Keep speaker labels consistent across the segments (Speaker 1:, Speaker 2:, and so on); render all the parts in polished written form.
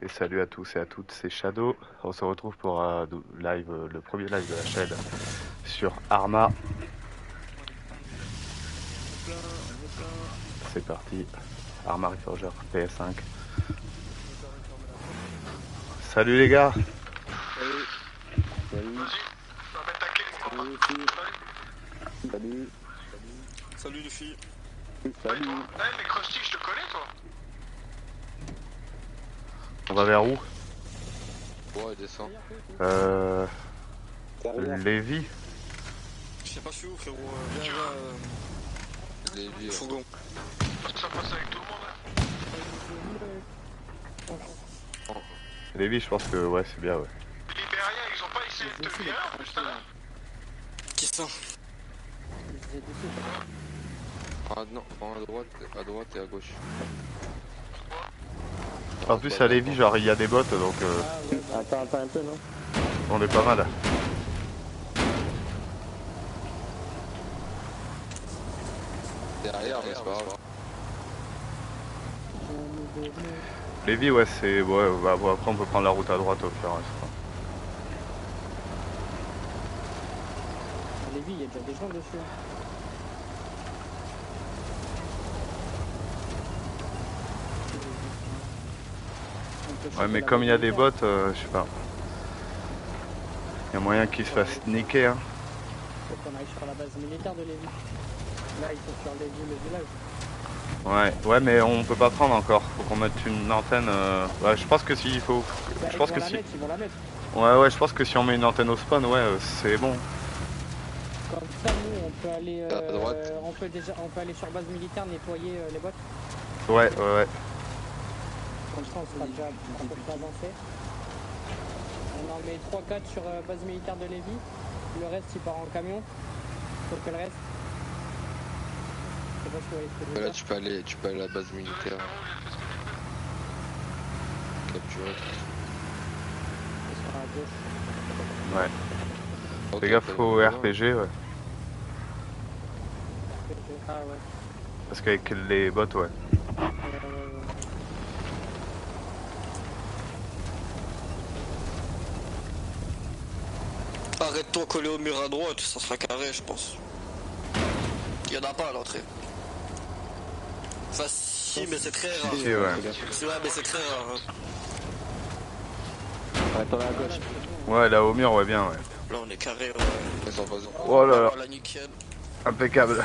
Speaker 1: Et salut à tous et à toutes, c'est Shadow. On se retrouve pour le premier live de la chaîne sur Arma. C'est parti. Arma Reforger PS5. Salut les gars.
Speaker 2: Salut. Salut.
Speaker 3: Salut les filles.
Speaker 2: Salut.
Speaker 4: Ouais, mais Krusty, je te connais toi.
Speaker 1: On va vers où?
Speaker 2: Ouais, descend.
Speaker 1: Lévi.
Speaker 3: Je sais pas je suis où frérot,
Speaker 4: Tu
Speaker 3: viens,
Speaker 2: Lévi.
Speaker 3: fourgon.
Speaker 4: Ça passe avec tout le monde.
Speaker 1: Lévi, je pense que ouais, c'est bien, ouais.
Speaker 4: Les Libériens, ils ont pas essayé de te virer juste là.
Speaker 3: Qui ça?
Speaker 2: Ah non, à droite et à gauche.
Speaker 1: En plus, à Lévi, genre, il y a des bots, donc
Speaker 5: Attends un peu, non?
Speaker 1: on est pas mal.
Speaker 2: Derrière, mais c'est pas grave.
Speaker 1: Lévi, ouais, c'est. Ouais, bah, bon, après, on peut prendre la route à droite au fur et à mesure.
Speaker 5: Lévi, il y a déjà des gens dessus.
Speaker 1: Ouais, mais comme il y a des bots, je sais pas. Il y a moyen qu'ils se fassent niquer, hein.
Speaker 5: Faut qu'on aille sur la base militaire de Lévi. Là, ils sont sur Lévi, le village.
Speaker 1: Ouais, mais on peut pas prendre encore. Faut qu'on mette une antenne. Ouais, je pense que s'il faut.
Speaker 5: Bah,
Speaker 1: Je pense que si.
Speaker 5: Ils vont la mettre.
Speaker 1: Ouais, je pense que si on met une antenne au spawn, ouais, c'est bon.
Speaker 5: Comme ça, nous, on peut aller.
Speaker 2: À droite.
Speaker 5: On peut aller sur base militaire nettoyer les bots.
Speaker 1: Ouais.
Speaker 5: Comme ça, on sera déjà un peu plus avancé. On en met 3-4 sur base militaire de Lévi. Le reste, il part en camion. Sauf que le reste. Je sais pas si vous voyez ce que je veux
Speaker 2: Là,
Speaker 5: dire.
Speaker 2: tu peux aller à la base militaire. Capturer.
Speaker 5: Ils sont à gauche.
Speaker 1: Ouais.
Speaker 2: Ok,
Speaker 1: Fais gaffe au RPG, ouais.
Speaker 5: Ah ouais.
Speaker 1: Parce qu'avec les bots, ouais.
Speaker 3: Arrête-toi collé au mur à droite, ça sera carré je pense. Il y en a pas à l'entrée. Enfin si mais c'est très rare.
Speaker 1: Si, ouais.
Speaker 3: Ouais mais c'est très rare. Hein.
Speaker 5: Attends à gauche.
Speaker 1: Ouais, là au mur, ouais, bien, ouais.
Speaker 3: Là on est carré.
Speaker 2: Vas-y, vas-y.
Speaker 1: Oh là là,
Speaker 3: Voilà nickel.
Speaker 1: impeccable.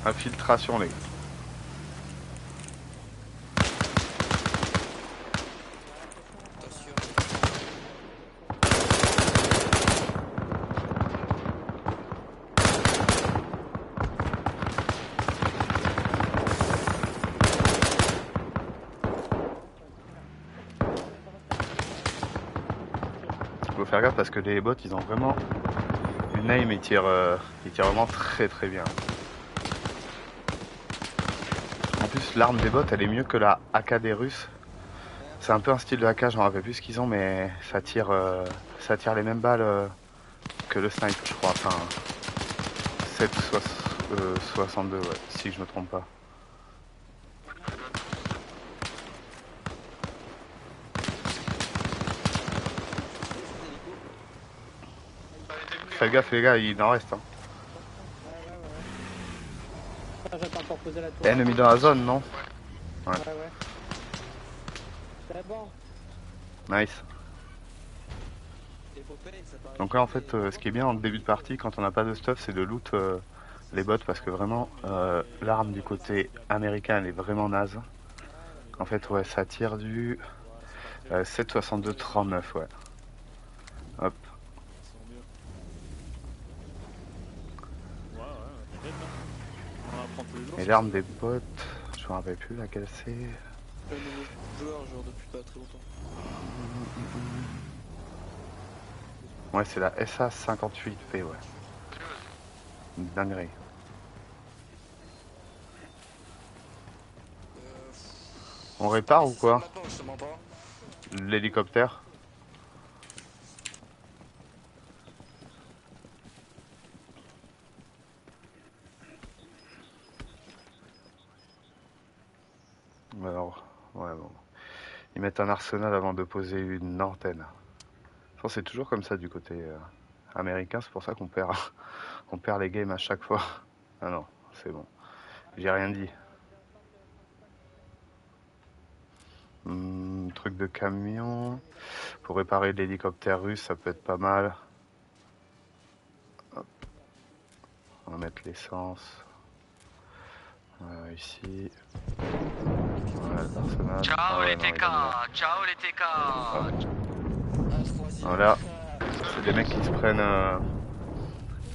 Speaker 1: Infiltration, les gars.
Speaker 3: Attention.
Speaker 1: Faut faire gaffe parce que les bots, ils ont vraiment une aim, ils tirent vraiment très très bien. En plus, l'arme des bots, elle est mieux que la AK des Russes. C'est un peu un style de AK, je me rappelle plus ce qu'ils ont, mais ça tire les mêmes balles que le snipe, je crois. Enfin, 7,62, ouais, si je me trompe pas. Faites gaffe les gars, il en reste. Hein.
Speaker 5: Ça, j'attends pour poser la tour.
Speaker 1: Ennemi dans la zone, non?
Speaker 5: Ouais. C'est bon.
Speaker 1: Nice. Donc là en fait, ce qui est bien en début de partie, quand on n'a pas de stuff, c'est de loot les bots parce que vraiment, l'arme du côté américain, elle est vraiment naze. En fait, ouais, ça tire du 7,62-39, ouais. Hop. Et l'arme des bots, je me rappelle plus laquelle c'est.
Speaker 3: Le nouveau joueur genre depuis pas très longtemps.
Speaker 1: Ouais, c'est la SA58P, ouais. Une dinguerie. On répare ou quoi?
Speaker 3: Maintenant justement pas.
Speaker 1: L'hélicoptère? Alors, ouais, bon. Ils mettent un arsenal avant de poser une antenne. Enfin, c'est toujours comme ça du côté américain, c'est pour ça qu'on perd, on perd les games à chaque fois. Ah non, c'est bon. J'ai rien dit. Truc de camion. Pour réparer l'hélicoptère russe, ça peut être pas mal. Hop. On va mettre l'essence. Ici. Voilà, l'arsenal.
Speaker 6: Ciao
Speaker 1: Ah ouais,
Speaker 6: les
Speaker 1: non, il
Speaker 6: TK,
Speaker 1: y en a.
Speaker 6: ciao les TK.
Speaker 1: Voilà. C'est des mecs qui se prennent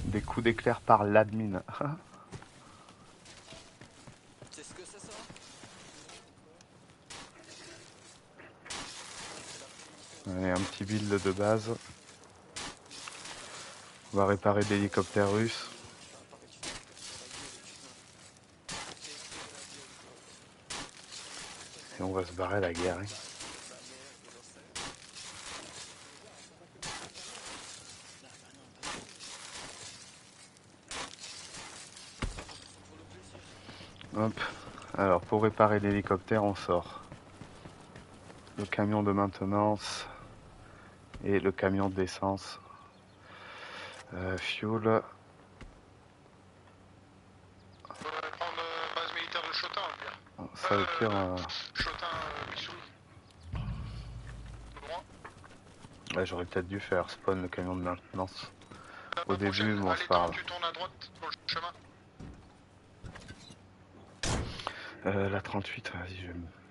Speaker 1: des coups d'éclair par l'admin.
Speaker 3: C'est ce que c'est ça?
Speaker 1: Allez, un petit build de base. On va réparer l'hélicoptère russe. Et on va se barrer à la guerre. Hein. Hop. Alors pour réparer l'hélicoptère, on sort le camion de maintenance et le camion d'essence. Fuel.
Speaker 4: On va prendre base militaire de Chotin, au pire.
Speaker 1: Ça au pire.
Speaker 4: Chotin, Missouri. Droit.
Speaker 1: Ouais, j'aurais peut-être dû faire spawn le camion de maintenance. Au début,
Speaker 4: Prochaine.
Speaker 1: bon,
Speaker 4: Allez,
Speaker 1: c'est pas grave.
Speaker 4: tu tournes à droite sur le chemin.
Speaker 1: La 38, vas-y,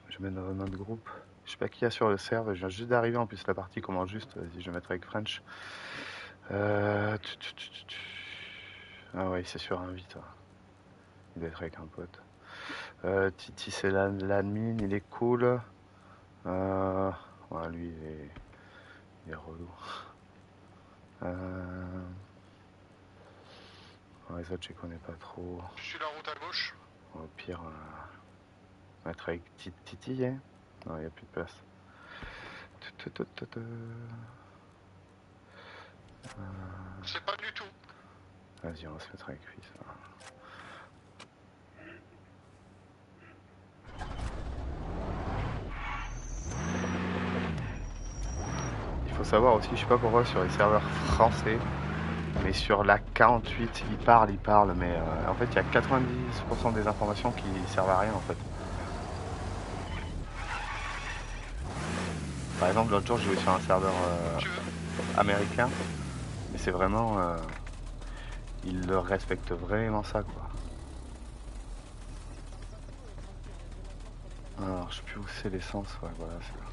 Speaker 1: je mets dans notre groupe. Je sais pas qui y a sur le serve, je viens juste d'arriver, en plus la partie commence juste. Vas-y, je vais mettre avec French. Ah ouais, c'est sur invite. Il doit être avec un pote. Titi, c'est l'admin, il est cool. Ouais, lui, il est relou. Les autres, je les connais pas trop.
Speaker 4: Je suis la route à gauche.
Speaker 1: Au pire, on va être avec Titi, hein. Non, il n'y a plus de place.
Speaker 4: C'est pas du tout.
Speaker 1: Vas-y, on va se mettre avec lui, ça. Il faut savoir aussi, je sais pas pourquoi sur les serveurs français, mais sur la 48, ils parlent, mais en fait, il y a 90% des informations qui servent à rien, en fait. Par exemple, l'autre jour, j'ai joué sur un serveur américain, mais c'est vraiment... ils le respectent vraiment ça, quoi. Alors, je sais plus où c'est l'essence, ouais, voilà, c'est là.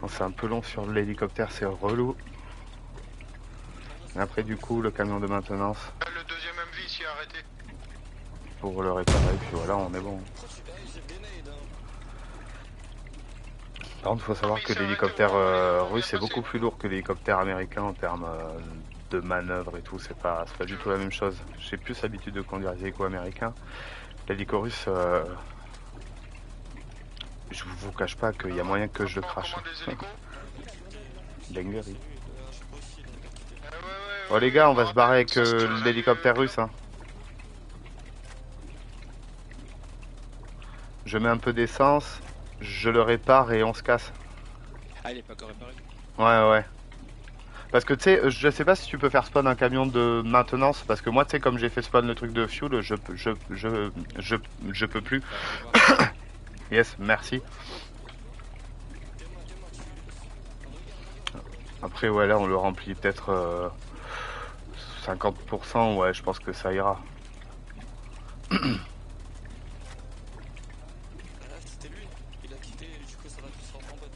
Speaker 1: Bon, c'est un peu long sur l'hélicoptère, c'est relou. Et après, du coup, le camion de maintenance
Speaker 4: Le deuxième MV s'y est arrêté.
Speaker 1: pour le réparer, puis voilà, on est bon. Par contre, il faut savoir que l'hélicoptère russe est beaucoup plus lourd que l'hélicoptère américain en termes de manœuvre et tout. C'est pas du tout la même chose. J'ai plus l'habitude de conduire des hélicos américains. L'hélico russe, je vous cache pas qu'il y a moyen que je le crache. Dinguerie. Oh les gars, on va se barrer avec l'hélicoptère russe. Hein. Je mets un peu d'essence, je le répare et on se casse.
Speaker 3: Ah, il est pas encore réparé.
Speaker 1: Ouais. Parce que tu sais, je sais pas si tu peux faire spawn un camion de maintenance, parce que moi tu sais comme j'ai fait spawn le truc de fuel, je peux plus. Yes, merci. Après ouais là on le remplit peut-être 50%, ouais je pense que ça ira.
Speaker 3: C'était lui, il a quitté, du coup ça va tous rentrer en pote.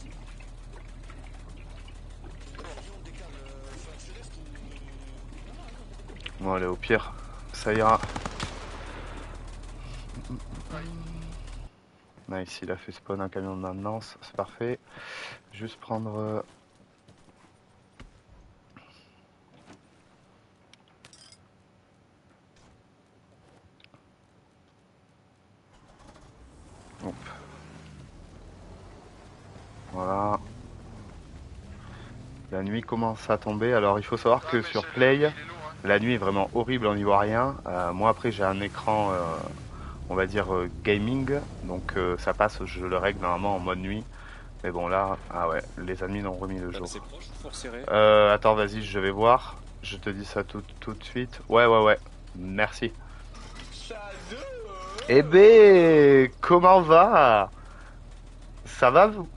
Speaker 1: Bon allez au pire, ça ira. Nice, il a fait spawn un camion de maintenance, c'est parfait. Juste prendre... Hop. Voilà. La nuit commence à tomber, alors il faut savoir que sur Play, la nuit est vraiment horrible, on n'y voit rien. Moi après j'ai un écran, on va dire gaming, donc ça passe, je le règle normalement en mode nuit. Mais bon là, ah ouais, les ennemis n'ont remis le jour.
Speaker 2: C'est proche, faut resserrer.
Speaker 1: Attends, vas-y, je vais voir. Je te dis ça tout de suite. Ouais. Merci. Eh ben, comment va? Ça va vous?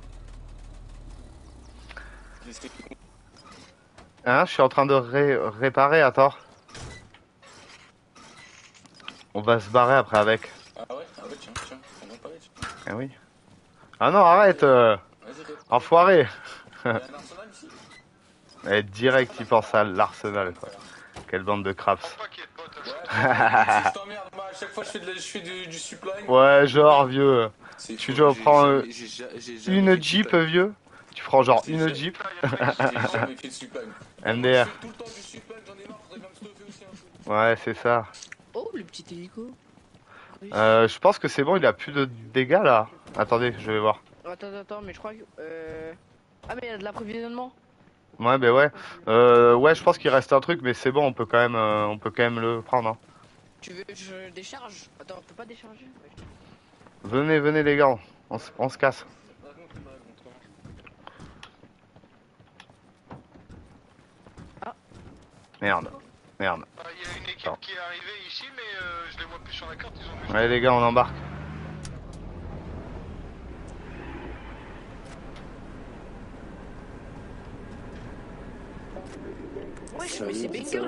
Speaker 1: Hein, je suis en train de réparer, attends. On va se barrer après avec.
Speaker 7: Ah ouais, tiens, on va parler.
Speaker 1: Eh oui. Ah non, arrête, enfoiré.
Speaker 7: Il y a un arsenal ici.
Speaker 1: Et direct, il pense à l'arsenal, quoi. Quelle bande de craps.
Speaker 4: Faut pas qu'il y ait de bottes.
Speaker 7: Je t'emmerde, moi, à chaque fois je fais du supply.
Speaker 1: Ouais, genre, vieux.
Speaker 7: C'est
Speaker 1: Tu
Speaker 7: fou,
Speaker 1: dois
Speaker 7: j'ai
Speaker 1: prendre
Speaker 7: jamais- j'ai jamais
Speaker 1: une
Speaker 7: fait de
Speaker 1: Jeep,
Speaker 7: supply.
Speaker 1: vieux. Tu prends genre
Speaker 7: C'est
Speaker 1: une
Speaker 7: jamais-
Speaker 1: Jeep.
Speaker 7: J'ai jamais fait de supply.
Speaker 1: MDR.
Speaker 7: Je fais tout le temps du supply, j'en ai marre, faudrait bien me stuffer aussi un peu.
Speaker 1: Ouais, c'est ça.
Speaker 8: Oh, le petit hélico. Oui.
Speaker 1: Je pense que c'est bon, il a plus de dégâts là. Attendez, je vais voir.
Speaker 8: Attends, mais je crois que. Ah, mais il y a de l'approvisionnement.
Speaker 1: Ouais, ben ouais. Ouais, je pense qu'il reste un truc, mais c'est bon, on peut quand même le prendre. Hein.
Speaker 8: Tu veux que je décharge? Attends, on peut pas décharger?
Speaker 1: Venez les gars, on se casse.
Speaker 8: Ah.
Speaker 1: Merde.
Speaker 4: Il y a une équipe qui est arrivée ici, mais je les vois plus sur la carte. Ils ont juste...
Speaker 1: Allez les gars, on embarque.
Speaker 8: Wesh, mais c'est banger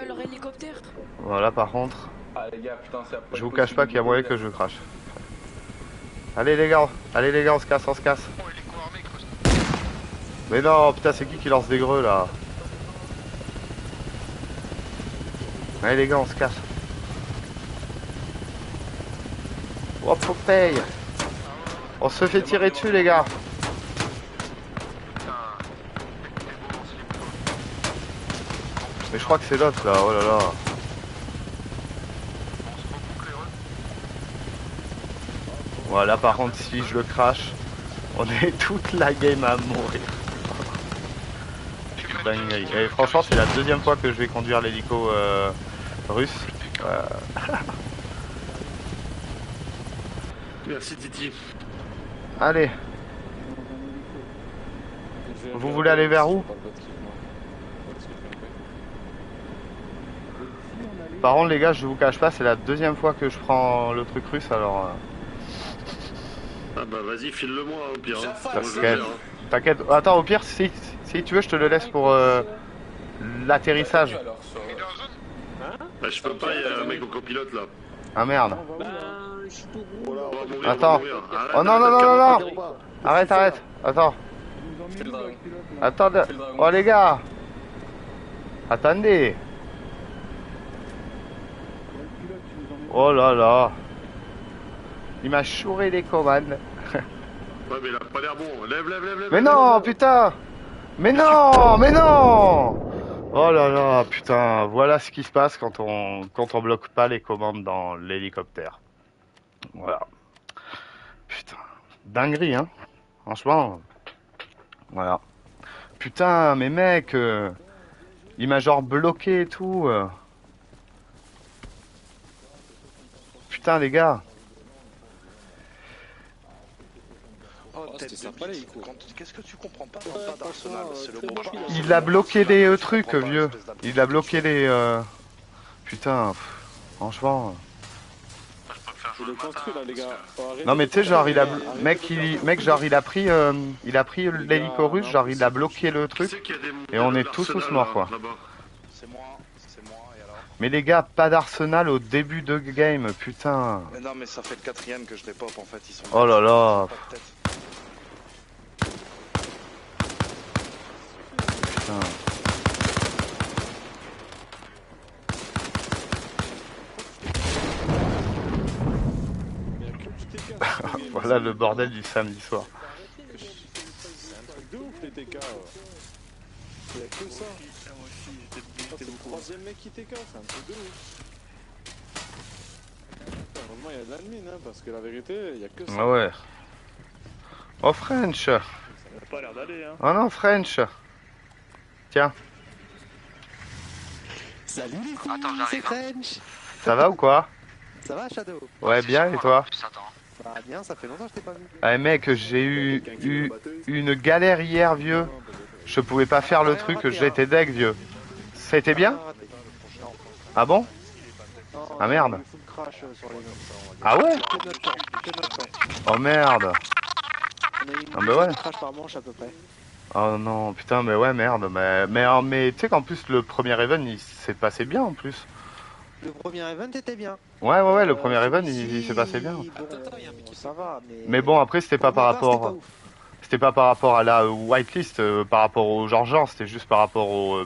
Speaker 8: leur hélicoptère.
Speaker 1: Voilà, par contre,
Speaker 7: Ah les gars, putain, c'est après.
Speaker 1: je vous cache pas qu'il y a moyen que je crache. Allez les gars, on se casse.
Speaker 4: Bon, hélico armé, quoi.
Speaker 1: Mais non, putain, c'est qui lance des greux là? Allez les gars, on se casse. Hop, faut paye. On se fait tirer dessus les gars. Mais je crois que c'est l'autre là, oh là là. Voilà, par contre, si je le crache, on est toute la game à mourir. Dinguerie. Et franchement, c'est la deuxième fois que je vais conduire l'hélico russe.
Speaker 9: Merci Titi.
Speaker 1: Allez, vous voulez aller vers où? Par contre, les gars, je vous cache pas, c'est la deuxième fois que je prends le truc russe, alors...
Speaker 9: Ah bah vas-y, file-le-moi au pire. Hein.
Speaker 7: J'affale,
Speaker 9: Moi, je le
Speaker 1: T'inquiète.
Speaker 9: gère,
Speaker 1: T'inquiète. Attends, au pire, si tu veux, je te le laisse pour l'atterrissage.
Speaker 4: Il est en zone.
Speaker 9: Bah je peux pas, il y a un mec au copilote là.
Speaker 1: Ah merde.
Speaker 9: On va mourir,
Speaker 1: Attends.
Speaker 9: on va mourir. Arrête,
Speaker 1: Oh non,
Speaker 9: arrête,
Speaker 1: non,
Speaker 9: calme-toi.
Speaker 1: non. Arrête. Attends.
Speaker 7: Fais le dragon.
Speaker 1: Attends.
Speaker 7: Fais le dragon.
Speaker 1: Oh les gars. Attendez. Oh là là. Il m'a chouré les commandes.
Speaker 9: Ouais mais il a pas l'air bon. Lève.
Speaker 1: Mais non, putain. Mais non. Oh là là, putain. Voilà ce qui se passe quand on bloque pas les commandes dans l'hélicoptère. Voilà. Putain. Dinguerie, hein. Franchement. Voilà. Putain, mais mec. Il m'a genre bloqué et tout. Putain, les gars.
Speaker 2: Oh, c'était sympa l'hélico.
Speaker 10: Qu'est-ce que tu comprends pas dans pas d'Arsenal? C'est le bon choix.
Speaker 1: Il a bloqué des trucs, vieux. Il a bloqué les... Putain, franchement...
Speaker 2: Je le construis là, les gars.
Speaker 1: Non mais tu sais, genre, il a... Mec, genre, il a pris l'hélico russe, genre, il a bloqué le
Speaker 9: Qui
Speaker 1: truc.
Speaker 9: c'est qui a des
Speaker 1: Et on est
Speaker 9: de
Speaker 1: tous
Speaker 9: l'Arsenal,
Speaker 1: morts, quoi.
Speaker 9: là-bas
Speaker 10: C'est moi, et alors?
Speaker 1: Mais les gars, pas d'Arsenal au début de game, putain.
Speaker 10: Mais non, mais ça fait le quatrième que je les pop en fait, ils sont...
Speaker 1: Oh là là.
Speaker 10: Pas de tête.
Speaker 1: Putain. Voilà le bordel du samedi soir.
Speaker 2: C'est un truc de ouf les TK. Il y a que ça. C'est le troisième mec qui TK, c'est un truc de ouf. Heureusement il y a de l'admin hein, parce que la vérité, il y a que ça.
Speaker 1: Ah ouais. Oh French.
Speaker 2: Ça n'a pas l'air d'aller hein.
Speaker 1: Oh non French. Tiens,
Speaker 11: Salut les filles,
Speaker 6: Attends,
Speaker 11: c'est
Speaker 6: j'arrive, hein.
Speaker 11: French.
Speaker 1: ça va ou quoi?
Speaker 11: Ça va Shadow?
Speaker 1: Ouais bien et toi?
Speaker 6: Attends.
Speaker 11: Bah bien, ça fait longtemps que je t'ai pas vu.
Speaker 1: Ah mec, j'ai eu une galère hier, vieux. Je pouvais pas faire le truc, j'étais deg, vieux. Ça a été bien? Ah bon? Ah merde. Ah ouais? Oh merde. Ah bah ouais.
Speaker 11: Crash par manche à peu près.
Speaker 1: Oh non, putain, mais ouais, merde. Mais tu sais qu'en plus, le premier event, il s'est passé bien en plus.
Speaker 11: Le premier event était bien.
Speaker 1: Ouais, le premier event, il s'est passé bien.
Speaker 11: Bon, ça va,
Speaker 1: mais bon, après, c'était pas par rapport... C'était pas par rapport à la whitelist, par rapport au genre, c'était juste par rapport au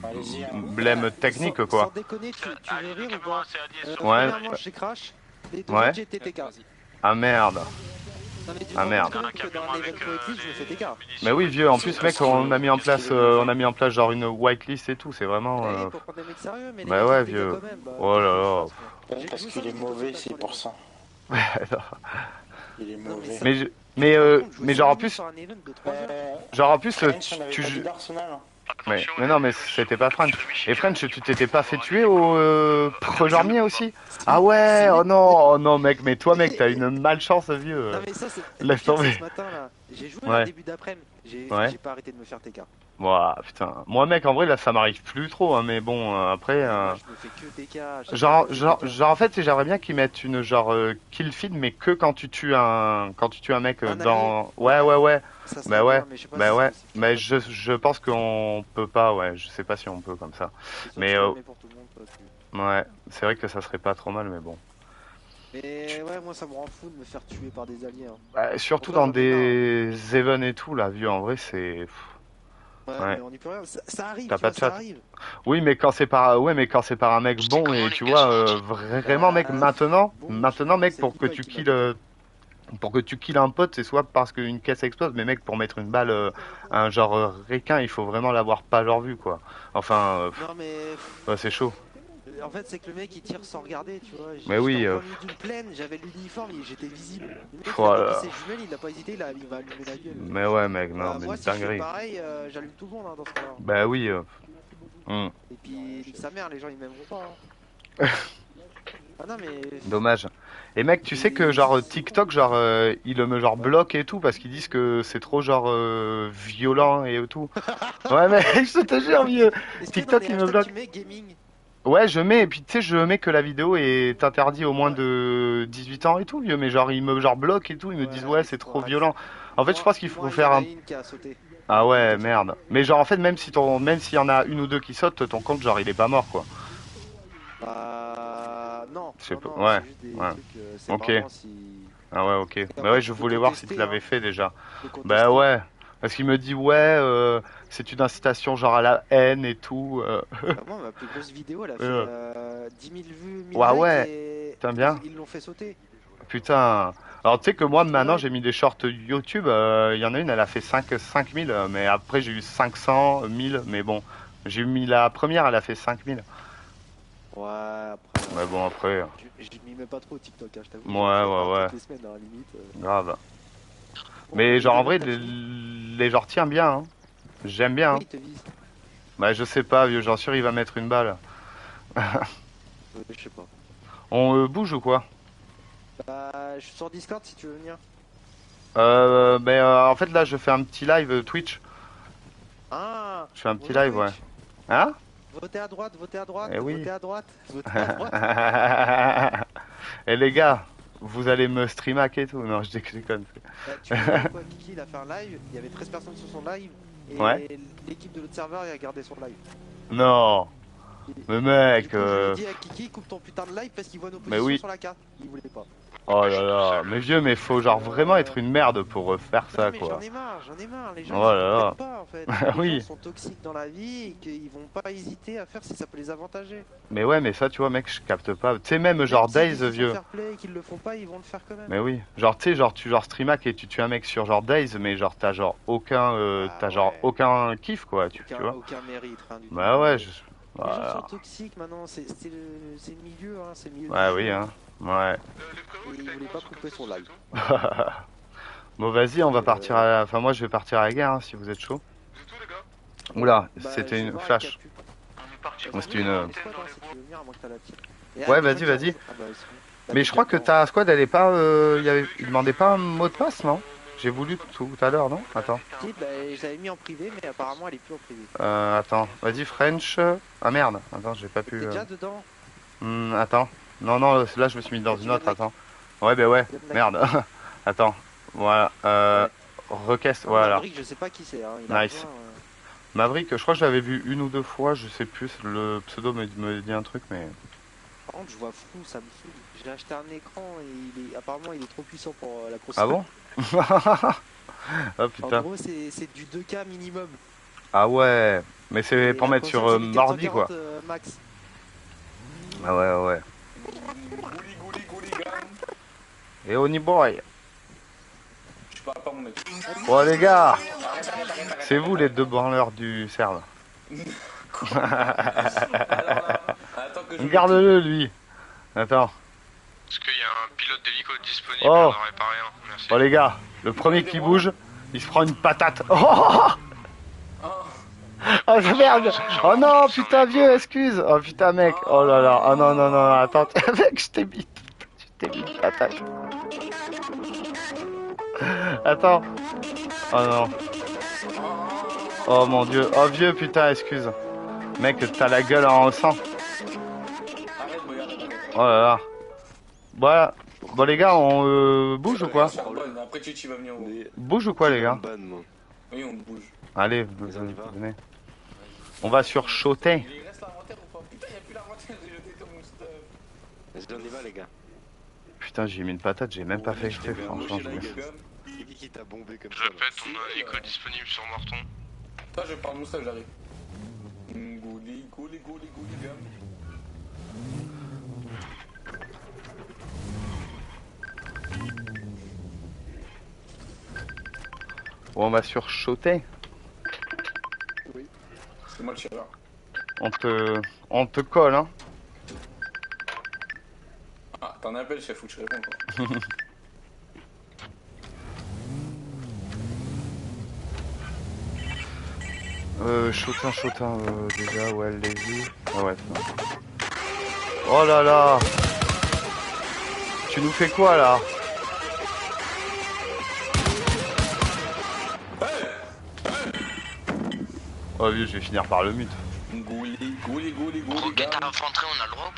Speaker 1: blême technique, quoi.
Speaker 11: Sans déconner, tu veux rire ou pas?
Speaker 1: Ouais.
Speaker 11: Premièrement, chez Crash, les deux
Speaker 1: ouais.
Speaker 11: j'ai TTK.
Speaker 1: Ah merde.
Speaker 11: Ah merde.
Speaker 1: Mais oui vieux, en plus mec on a mis en place genre une whitelist et tout, c'est vraiment bah ouais vieux. Oh là là.
Speaker 12: Parce qu'il est mauvais, c'est pour ça. Il est mauvais.
Speaker 1: Mais genre en plus tu joues. Mais non mais c'était pas French. Et French tu t'étais pas fait tuer au Projormier aussi? Ah ouais, oh non mec, mais toi mec t'as une malchance vieux.
Speaker 11: Non mais ça c'est
Speaker 1: laisse tomber.
Speaker 11: Ce matin là, j'ai joué au début d'après-midi, j'ai pas arrêté de me faire TK.
Speaker 1: Ouah putain, moi mec en vrai là ça m'arrive plus trop hein, mais bon après
Speaker 11: je me fais que TK.
Speaker 1: genre en fait j'aimerais bien qu'ils mettent une genre kill feed mais que quand tu tues un mec dans ouais. Bah ouais, mais je pense qu'on peut pas, ouais, je sais pas si on peut comme ça. Mais ouais, c'est vrai que ça serait pas trop mal, mais bon.
Speaker 11: Mais ouais, moi ça me rend fou de me faire tuer par des alliés. Hein.
Speaker 1: Bah, surtout dans des events et tout, là, vieux, en vrai, c'est...
Speaker 11: Ouais, mais on y peut rien, ça arrive,
Speaker 1: t'as pas de chat.
Speaker 11: Ça arrive.
Speaker 1: Oui, mais quand c'est par un mec bon, et tu vois, vraiment, mec, maintenant, mec, pour que tu kills... Pour que tu kills un pote, c'est soit parce qu'une caisse explose, mais mec, pour mettre une balle, un genre requin, il faut vraiment l'avoir pas genre vu, quoi. Enfin,
Speaker 11: non, mais...
Speaker 1: ouais, c'est chaud.
Speaker 11: En fait, c'est que le mec il tire sans regarder, tu vois.
Speaker 1: Mais oui.
Speaker 11: D'une plaine, j'avais l'uniforme, j'étais visible. Le mec, ses jumelles, il a pas hésité, il va allumer la gueule.
Speaker 1: Mais ouais, mec, non, mais
Speaker 11: moi,
Speaker 1: dinguerie.
Speaker 11: Si je fais pareil, j'allume tout le monde hein, dans ce cas-là.
Speaker 1: Bah oui.
Speaker 11: Et puis, sa mère, les gens ils m'aimeront pas. Hein. Ah non, mais...
Speaker 1: Dommage. Et mec, tu sais que genre TikTok, genre il me genre bloque et tout parce qu'ils disent que c'est trop genre violent et tout. Ouais mais je te jure vieux. TikTok il me bloque. Ouais je mets et puis tu sais je mets que la vidéo est interdite au moins de 18 ans et tout vieux, mais genre ils me genre bloquent et tout, ils me disent ouais c'est trop violent. En fait je pense qu'il faut faire un... Ah ouais merde. Mais genre en fait même s'il y en a une ou deux qui sautent, ton compte genre il est pas mort quoi.
Speaker 11: Non,
Speaker 1: je sais pas.
Speaker 11: Non,
Speaker 1: ouais.
Speaker 11: Juste
Speaker 1: ok. Ah ouais, ok. Bah ouais, je voulais voir si tu l'avais fait déjà. Bah ouais. Parce qu'il me dit ouais, c'est une incitation genre à la haine et tout.
Speaker 11: Moi, ma plus grosse vidéo, elle a fait 10 000 vues, 1000
Speaker 1: ouais,
Speaker 11: likes
Speaker 1: ouais.
Speaker 11: Et
Speaker 1: putain bien.
Speaker 11: Ils l'ont fait sauter.
Speaker 1: Putain. Alors tu sais que moi maintenant j'ai mis des shorts YouTube. Il y en a une, elle a fait 5000, mais après j'ai eu 500, 1000. Mais bon, j'ai mis la première, elle a fait 5000.
Speaker 11: Ouais, après.
Speaker 1: Ouais, bon, après.
Speaker 11: Je m'y mets pas trop au TikTok, hein, je t'avoue.
Speaker 1: Ouais.
Speaker 11: Toutes les semaines, à la limite.
Speaker 1: Grave. Bon, mais genre en vrai, les genres tiennent bien. Hein. J'aime bien.
Speaker 11: Oui, te vise.
Speaker 1: Bah, je sais pas, vieux, j'en sûr, il va mettre une balle.
Speaker 11: Je sais pas.
Speaker 1: On bouge ou quoi?
Speaker 11: Bah, je suis sur Discord si tu veux venir.
Speaker 1: En fait, là, je fais un petit live Twitch.
Speaker 11: Ah.
Speaker 1: Je fais un petit live, ouais. Hein?
Speaker 11: Votez à droite,
Speaker 1: eh oui.
Speaker 11: votez à droite, votez à droite.
Speaker 1: Et les gars, vous allez me stream hack et tout? Non, je déconne.
Speaker 11: Tu vois quoi, Kiki, il a fait un live, il y avait 13 personnes sur son live, et l'équipe de l'autre serveur, il a gardé son live.
Speaker 1: Non. Mais mec...
Speaker 11: Du coup, je lui ai dit à Kiki, coupe ton putain de live parce qu'il voit nos positions sur la carte. Il voulait pas.
Speaker 1: Oh là là, mais vieux, mais faut genre vraiment être une merde pour faire ça, quoi.
Speaker 11: J'en ai marre, les gens
Speaker 1: oh là
Speaker 11: ils pas en fait. Les gens sont toxiques dans la vie et qu'ils vont pas hésiter à faire si ça peut les avantager.
Speaker 1: Mais ouais, mais ça, tu vois, mec, je capte pas. Tu sais, même genre Days, vieux.
Speaker 11: Qu'ils le font pas, ils vont le faire quand même.
Speaker 1: Mais oui, genre, tu sais, genre, tu genre streamac et tu tues un mec sur genre Days, mais genre, t'as genre aucun kiff, quoi, tu vois.
Speaker 11: Aucun mérite, rien du tout.
Speaker 1: Bah ouais,
Speaker 11: Les gens sont toxiques maintenant, c'est le milieu, hein, c'est le milieu.
Speaker 1: Ouais, oui, hein. Ouais.
Speaker 11: Il voulait pas couper son live.
Speaker 1: Bon, vas-y, on va partir à... Enfin, moi, je vais partir à la guerre, hein, si vous êtes chaud. Oula, c'était une flash. C'était une... Ouais, vas-y. Mais je crois que ta squad, elle est pas... il demandait pas un mot de passe, non? J'ai voulu tout à l'heure, non? Attends.
Speaker 11: Si, bah, j'avais mis en privé, mais apparemment elle est plus en privé.
Speaker 1: Attends. Vas-y, French. Ah merde. Attends, j'ai pas pu...
Speaker 11: T'es déjà dedans?
Speaker 1: Attends. Non, non, là, je me suis mis dans une autre, attends. Ouais, bah ouais. Merde. Attends. Voilà. Request, voilà.
Speaker 11: Maverick, je sais pas qui c'est. Hein.
Speaker 1: Nice.
Speaker 11: Besoin,
Speaker 1: Maverick, je crois que je l'avais vu une ou deux fois, je sais plus. Le pseudo me dit un truc, mais...
Speaker 11: Par contre, je vois flou, ça me saoule. J'ai acheté un écran et apparemment il est trop puissant pour la console.
Speaker 1: Ah bon? Oh putain.
Speaker 11: En gros, c'est du 2K minimum.
Speaker 1: Ah ouais. Mais c'est pour mettre sur mardi, quoi.
Speaker 11: Max.
Speaker 1: Ah ouais, ouais. Et Oni Boy.
Speaker 7: Je parle pas mon mec.
Speaker 1: Oh les gars, c'est vous les deux branleurs du serve. Garde-le lui. Attends.
Speaker 4: Est-ce qu'il y a un pilote d'hélico disponible?
Speaker 1: Oh.
Speaker 4: On n'aurait pas rien. Merci.
Speaker 1: Oh les gars, le premier qui bouge, il se prend une patate. Oh, oh merde. Oh non, putain vieux, excuse. Oh putain mec. Oh là là. Oh non non non, attends, mec, je t'ai mis une patate. Attends. Oh non. Oh mon dieu. Oh vieux putain, excuse. Mec, t'as la gueule en sang. Oh là là. Voilà. Bon les gars, on bouge ou quoi?
Speaker 7: Après Chichi va venir.
Speaker 1: Bouge ou quoi les gars?
Speaker 7: Oui, on bouge.
Speaker 1: Allez, venez. On va sur Chotin.
Speaker 7: Il reste l'inventaire ou pas? Putain, il n'y a plus l'inventaire, j'ai jeté tout mon stuff.
Speaker 10: Vas-y, on y va, les gars.
Speaker 1: Putain, j'ai mis une patate, j'ai même pas fait exprès, franchement.
Speaker 10: C'est qui t'a bombé comme
Speaker 4: Je répète, on a un hélico disponible sur Morton.
Speaker 7: Toi, je parle moustache, j'arrive. Gouli, gouli, gouli, gouli, gamme.
Speaker 1: Bon, on va sur Chotin.
Speaker 7: Oui. C'est moi le tireur.
Speaker 1: On te colle, hein.
Speaker 7: Ah, t'en appelles, chef, faut que je réponds quoi.
Speaker 1: Chotin, déjà, ouais, Lévi. Ah ouais, c'est bon. Oh là là. Tu nous fais quoi, là? Oh vieux, je vais finir par le mute.
Speaker 7: Gouli, gouli, gouli, gouli.
Speaker 6: Roquette à infanterie, on a le droit.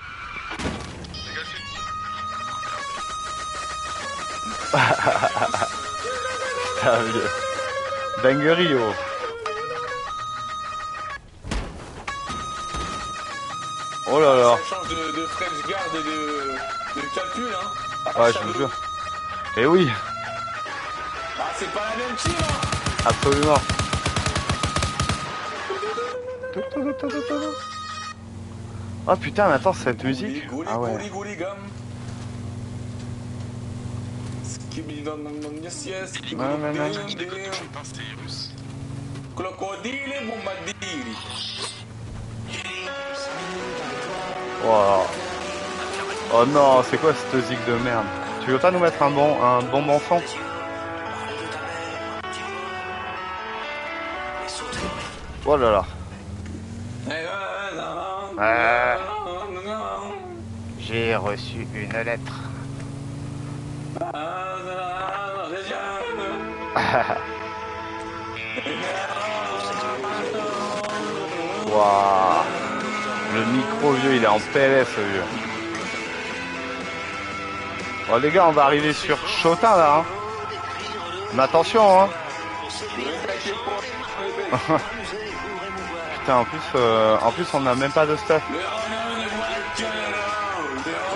Speaker 1: Putain, vieux. Dinguerie, oh. Oh là là.
Speaker 7: Ça change de French Guard et de calcul, hein.
Speaker 1: Ouais, je vous jure. Eh oui.
Speaker 7: Ah, c'est pas la même team, hein.
Speaker 1: Absolument. Oh putain, mais attends, cette musique. Ah ouais. Wow. Oh non, c'est quoi cette musique de merde? Tu veux pas nous mettre un bon son? Oh là là. J'ai reçu une lettre. Waouh. Le micro vieux, il est en PLS vieux. Bon les gars, on va arriver sur Chotin là. Hein. Mais attention hein. Putain, en plus on n'a même pas de stuff.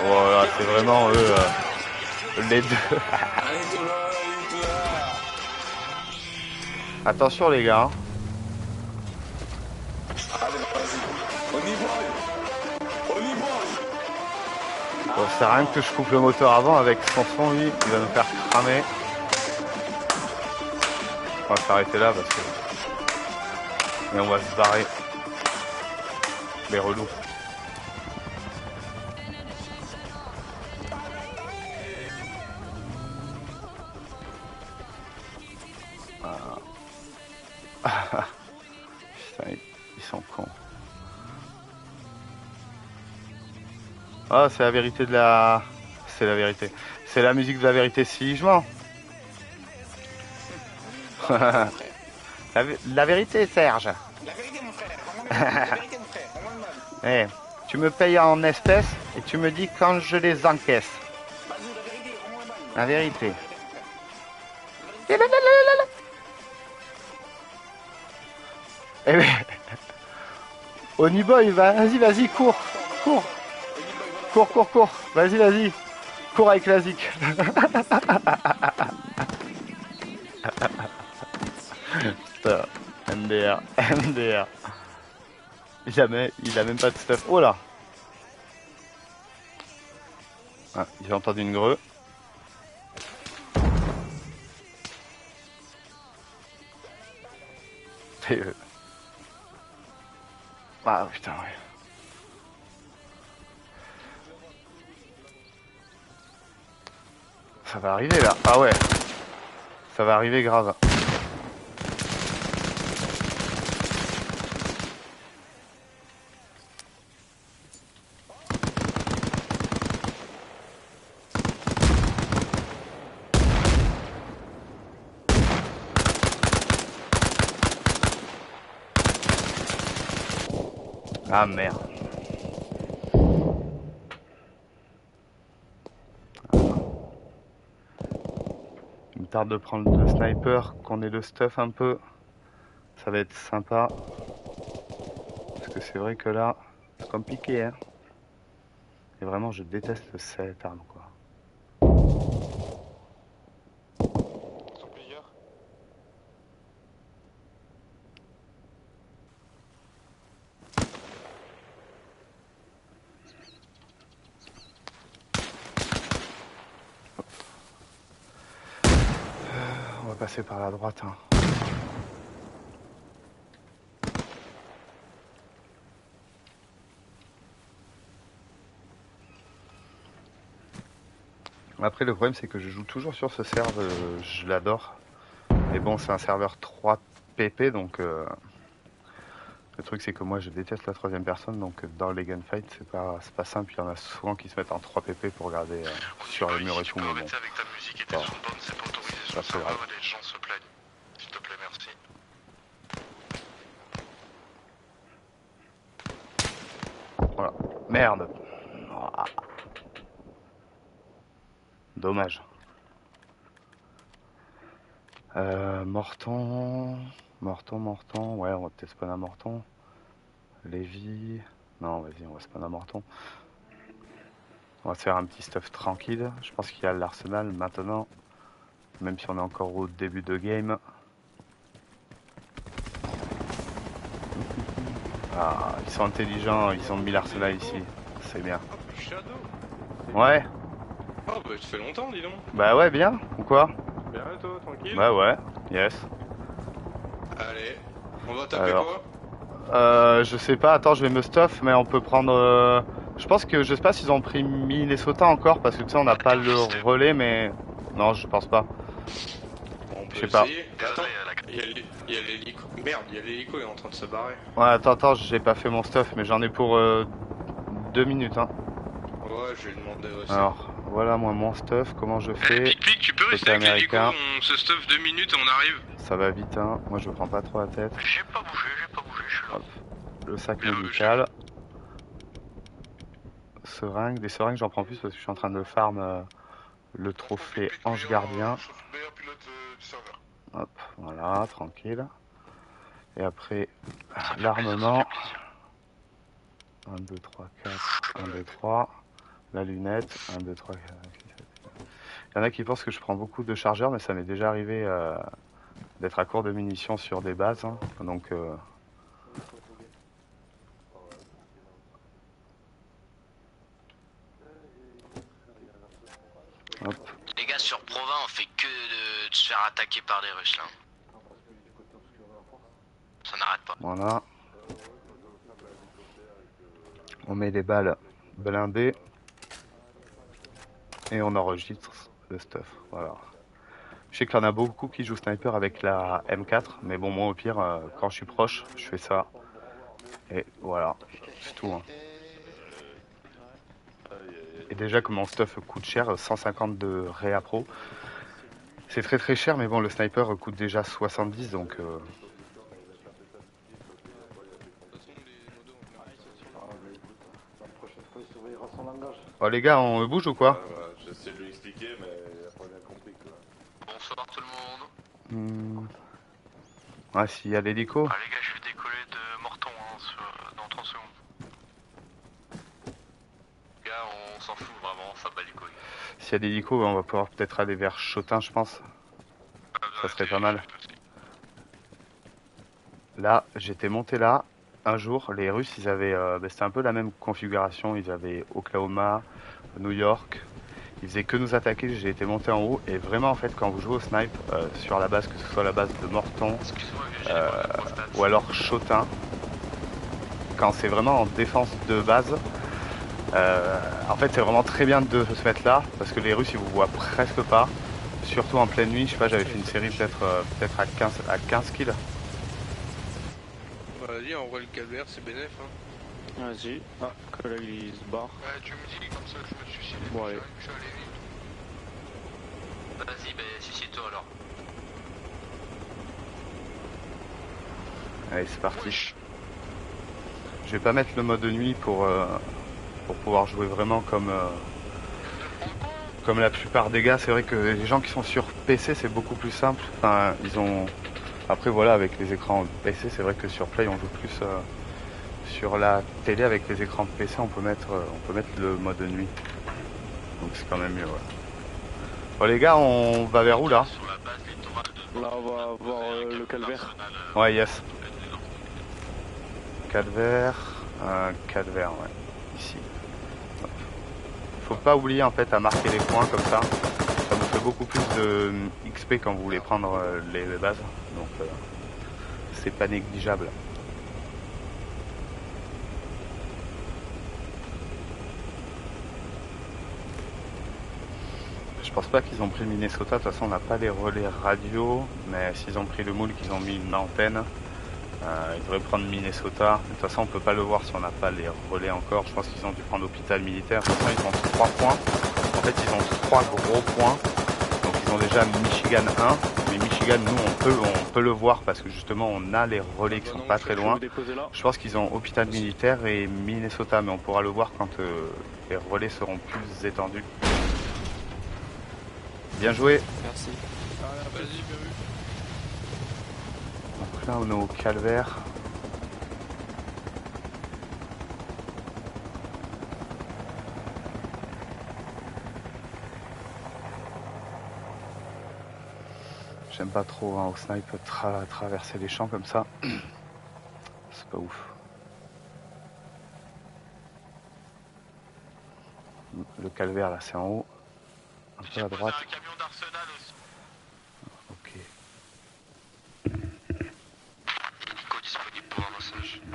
Speaker 1: Voilà, c'est vraiment eux les deux. Attention les gars. Hein. Bon, c'est rien que je coupe le moteur avant avec son son, lui, il va nous faire cramer. On va s'arrêter là parce que... Et on va se barrer. Les relous. Putain, ils sont cons. Ah, c'est la vérité de la c'est la vérité. C'est la musique de la vérité si je mens. La vérité, Serge.
Speaker 7: La vérité, mon frère. La vérité, mon frère. On le mal.
Speaker 1: Eh, tu me payes en espèces et tu me dis quand je les encaisse.
Speaker 7: Bazou, la vérité, on le mal.
Speaker 1: La vérité. Eh ben, Oniboy, vas-y, cours. Cours. Vas-y. Cours avec la zik. Putain, MDR. Il a même pas de stuff. Oh là. Ah, j'ai entendu une greu. Ah putain, ouais. Ça va arriver là. Ah ouais. Ça va arriver grave. Ah merde. Il me tarde de prendre le sniper, qu'on ait le stuff un peu. Ça va être sympa. Parce que c'est vrai que là, c'est compliqué, hein. Et vraiment, je déteste cette arme, quoi. On va passer par la droite, hein. Après le problème c'est que je joue toujours sur ce serveur, je l'adore. Mais bon c'est un serveur 3 pp donc le truc c'est que moi je déteste la troisième personne donc dans les gunfights c'est pas simple, il y en a souvent qui se mettent en 3 pp pour regarder sur les murs et tout mais bon.
Speaker 4: Avec ta musique et tes sons de bande, c'est pas autorisé sur le serveur et les gens se plaignent. S'il te plaît, merci.
Speaker 1: Voilà. Merde. Dommage. Morton. Ouais, on va peut-être spawn à Morton. Lévi. Non, vas-y, on va spawn à Morton. On va se faire un petit stuff tranquille. Je pense qu'il y a l'arsenal maintenant. Même si on est encore au début de game. Ah, ils sont intelligents, ils ont mis l'arsenal ici. C'est bien. Ouais.
Speaker 13: Oh bah ça fait longtemps dis donc.
Speaker 1: Bah ouais bien, ou quoi?
Speaker 13: Bien et toi, tranquille?
Speaker 1: Bah ouais, yes.
Speaker 13: Allez, on va taper
Speaker 1: Alors,
Speaker 13: quoi?
Speaker 1: je sais pas, attends je vais me stuff mais on peut prendre... Je pense que, je sais pas s'ils ont pris Minnesota encore parce que tu sais on n'a pas le relais mais... Non je pense pas. Je sais pas.
Speaker 13: Attends, il y a l'hélico. Merde, il y a l'hélico, il est en train de se barrer.
Speaker 1: Ouais attends, j'ai pas fait mon stuff mais j'en ai pour 2 minutes hein.
Speaker 13: Ouais, je vais lui demander aussi.
Speaker 1: Alors, voilà moi mon stuff, comment je fais.
Speaker 13: Pic, tu peux rester avec l'hélico, on se stuff 2 minutes et on arrive.
Speaker 1: Ça va vite hein, moi je prends pas trop la tête.
Speaker 4: J'ai pas bougé, je suis là.
Speaker 1: Hop. Le sac médical. Seringue, des seringues j'en prends plus parce que je suis en train de farm le trophée ange gardien. Hop, voilà, tranquille. Et après, l'armement. 1, 2, 3, 4, 1, 2, 3. La lunette, 1, 2, 3, 4, 5, 6, 7. Il y en a qui pensent que je prends beaucoup de chargeurs, mais ça m'est déjà arrivé d'être à court de munitions sur des bases. Hein. Donc, hop.
Speaker 6: Les gars, sur Provins, on fait que de se faire attaquer par des Russes là. Ça n'arrête pas.
Speaker 1: Voilà. On met les balles blindées. Et on enregistre le stuff. Voilà. Je sais qu'il y en a beaucoup qui jouent sniper avec la M4. Mais bon, moi au pire, quand je suis proche, je fais ça. Et voilà. C'est tout. Hein. Et déjà que mon stuff coûte cher, 150 de Réa Pro. C'est très très cher, mais bon, le sniper coûte déjà 70, donc... Oh les gars, on bouge ou quoi?
Speaker 9: J'essaie de lui expliquer, mais il a pas bien compris quoi.
Speaker 6: Bonsoir tout le monde.
Speaker 1: Ouais, s'il y a l'hélico.
Speaker 6: Ah les gars, je vais décoller de Morton dans 30 secondes. Les gars, on s'en fout vraiment, ça bat les couilles.
Speaker 1: S'il y a l'hélico, on va pouvoir peut-être aller vers Chotin, je pense. Ça serait pas mal. Là, j'étais monté là. Un jour, les Russes, ils avaient, c'était un peu la même configuration. Ils avaient Oklahoma, New York. Ils faisaient que nous attaquer. J'ai été monté en haut et vraiment, en fait, quand vous jouez au snipe sur la base, que ce soit la base de Morton ou alors Chotin, quand c'est vraiment en défense de base, en fait, c'est vraiment très bien de se mettre là parce que les Russes, ils vous voient presque pas. Surtout en pleine nuit. Je sais pas, j'avais fait une série peut-être à 15 kills.
Speaker 13: Vas-y, envoie le calvaire, c'est bénéf. Hein.
Speaker 2: Vas-y. Ah, collègue il se barre.
Speaker 4: Ouais, tu me dis comme ça, je me suicide.
Speaker 2: Bon, allez.
Speaker 4: Je vais aller vite.
Speaker 6: Vas-y, bah suicide-toi alors.
Speaker 1: Allez, c'est parti. Je vais pas mettre le mode de nuit pour pouvoir jouer vraiment comme la plupart des gars. C'est vrai que les gens qui sont sur PC, c'est beaucoup plus simple. Enfin, ils ont... Après voilà, avec les écrans PC, c'est vrai que sur Play on joue plus sur la télé. Avec les écrans PC, on peut mettre le mode de nuit. Donc c'est quand même mieux. Ouais. Bon les gars, on va vers où là?
Speaker 2: Là on va voir le calvaire.
Speaker 1: Ouais, yes. Calvaire, ouais, ici. Hop. Faut pas oublier en fait à marquer les points comme ça. Ça vous fait beaucoup plus de XP quand vous voulez prendre les bases. Donc c'est pas négligeable. Je pense pas qu'ils ont pris Minnesota. De toute façon, on n'a pas les relais radio. Mais s'ils ont pris le moule, qu'ils ont mis une antenne, ils devraient prendre Minnesota. De toute façon, on peut pas le voir si on n'a pas les relais encore. Je pense qu'ils ont dû prendre l'hôpital militaire. De toute façon, ils ont 3 points. En fait, ils ont 3 gros points. Donc, ils ont déjà Michigan 1. Mais Michigan, nous, on peut le voir parce que justement, on a les relais qui sont pas très loin. Je pense qu'ils ont hôpital militaire et Minnesota. Mais on pourra le voir quand les relais seront plus étendus. Bien joué.
Speaker 11: Merci.
Speaker 13: Vas-y, bien vu.
Speaker 1: Donc là, on est au calvaire. J'aime pas trop au snipe traverser les champs comme ça. C'est pas ouf. Le calvaire là, c'est en haut. Un peu à droite.
Speaker 4: Un camion d'Arsenal aussi.
Speaker 1: Ok.
Speaker 6: Nico disponible pour un massage.
Speaker 1: De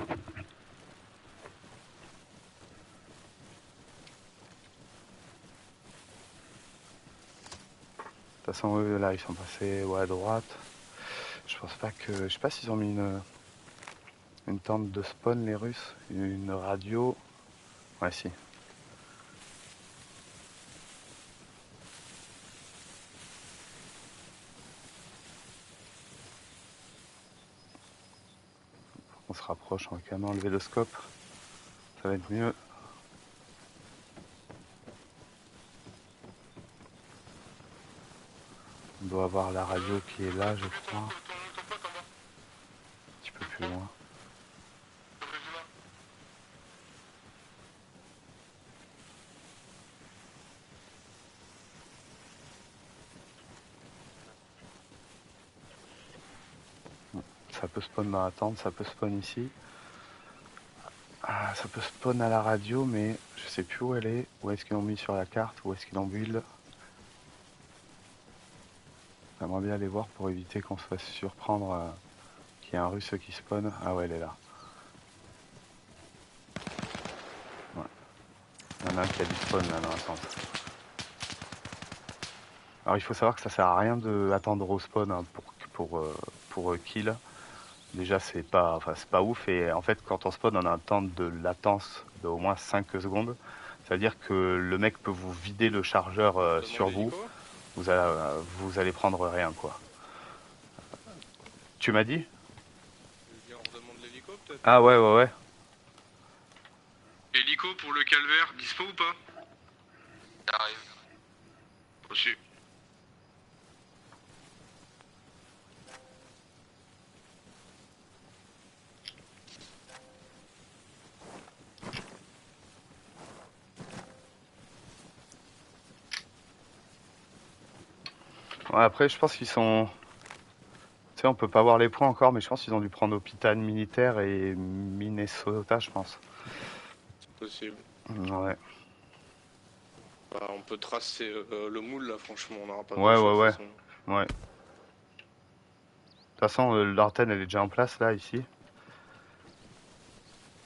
Speaker 1: toute façon, eux là, ils sont passés à droite. Je pense pas que. Je sais pas s'ils ont mis une tente de spawn, les Russes. Une radio. Ouais, si. On se rapproche, on va quand même enlever le scope. Ça va être mieux. On doit avoir la radio qui est là, je crois. Un petit peu plus loin. Ça peut spawn dans la tente, ça peut spawn ici. Ah, ça peut spawn à la radio, mais je sais plus où elle est. Où est-ce qu'ils l'ont mis sur la carte, où est-ce qu'ils l'ont build. J'aimerais bien aller voir pour éviter qu'on se fasse surprendre qu'il y ait un russe qui spawn. Ah ouais, elle est là. Ouais. Il y en a un qui a du spawn là dans la tente. Alors il faut savoir que ça sert à rien d'attendre au spawn hein, pour kill. Déjà c'est pas ouf et en fait quand on spawn on a un temps de latence de au moins 5 secondes. C'est-à-dire que le mec peut vous vider le chargeur sur vous. Vous allez prendre rien, quoi. Tu m'as dit?
Speaker 13: On redemande l'hélico peut-être?
Speaker 1: Ah ouais.
Speaker 4: Hélico pour le calvaire, dispo ou pas?
Speaker 6: J'arrive.
Speaker 4: Reçu.
Speaker 1: Ouais, après, je pense qu'ils sont... Tu sais, on peut pas voir les points encore, mais je pense qu'ils ont dû prendre hôpital militaire et Minnesota, je pense.
Speaker 13: C'est possible.
Speaker 1: Ouais.
Speaker 13: Bah, on peut tracer le moule là, franchement, on n'aura pas
Speaker 1: Ouais.
Speaker 13: de façon.
Speaker 1: Ouais. De toute façon, l'antenne, elle est déjà en place, là, ici.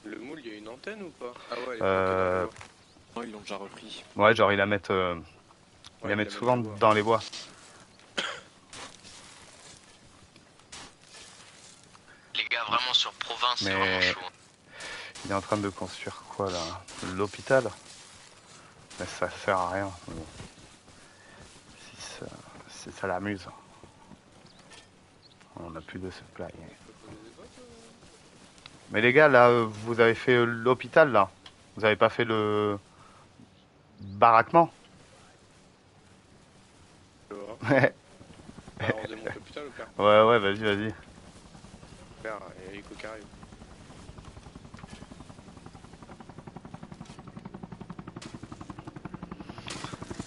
Speaker 13: Le moule, il y a une antenne ou pas? Ah ouais,
Speaker 2: Non, ils l'ont déjà repris.
Speaker 1: Ouais, genre, ils la mettent, souvent dans les bois.
Speaker 6: Les gars, vraiment sur province, c'est
Speaker 1: Mais
Speaker 6: vraiment chaud.
Speaker 1: il est en train de construire quoi, là? L'hôpital? Mais ça sert à rien. Mais bon. Si ça l'amuse. On n'a plus de supply. Mais les gars, là, vous avez fait l'hôpital, là? Vous avez pas fait le... baraquement? Ouais.
Speaker 13: Alors, on démonte l'hôpital ou pas?
Speaker 1: Ouais, vas-y.
Speaker 13: Super, il y a l'hélico qui arrive.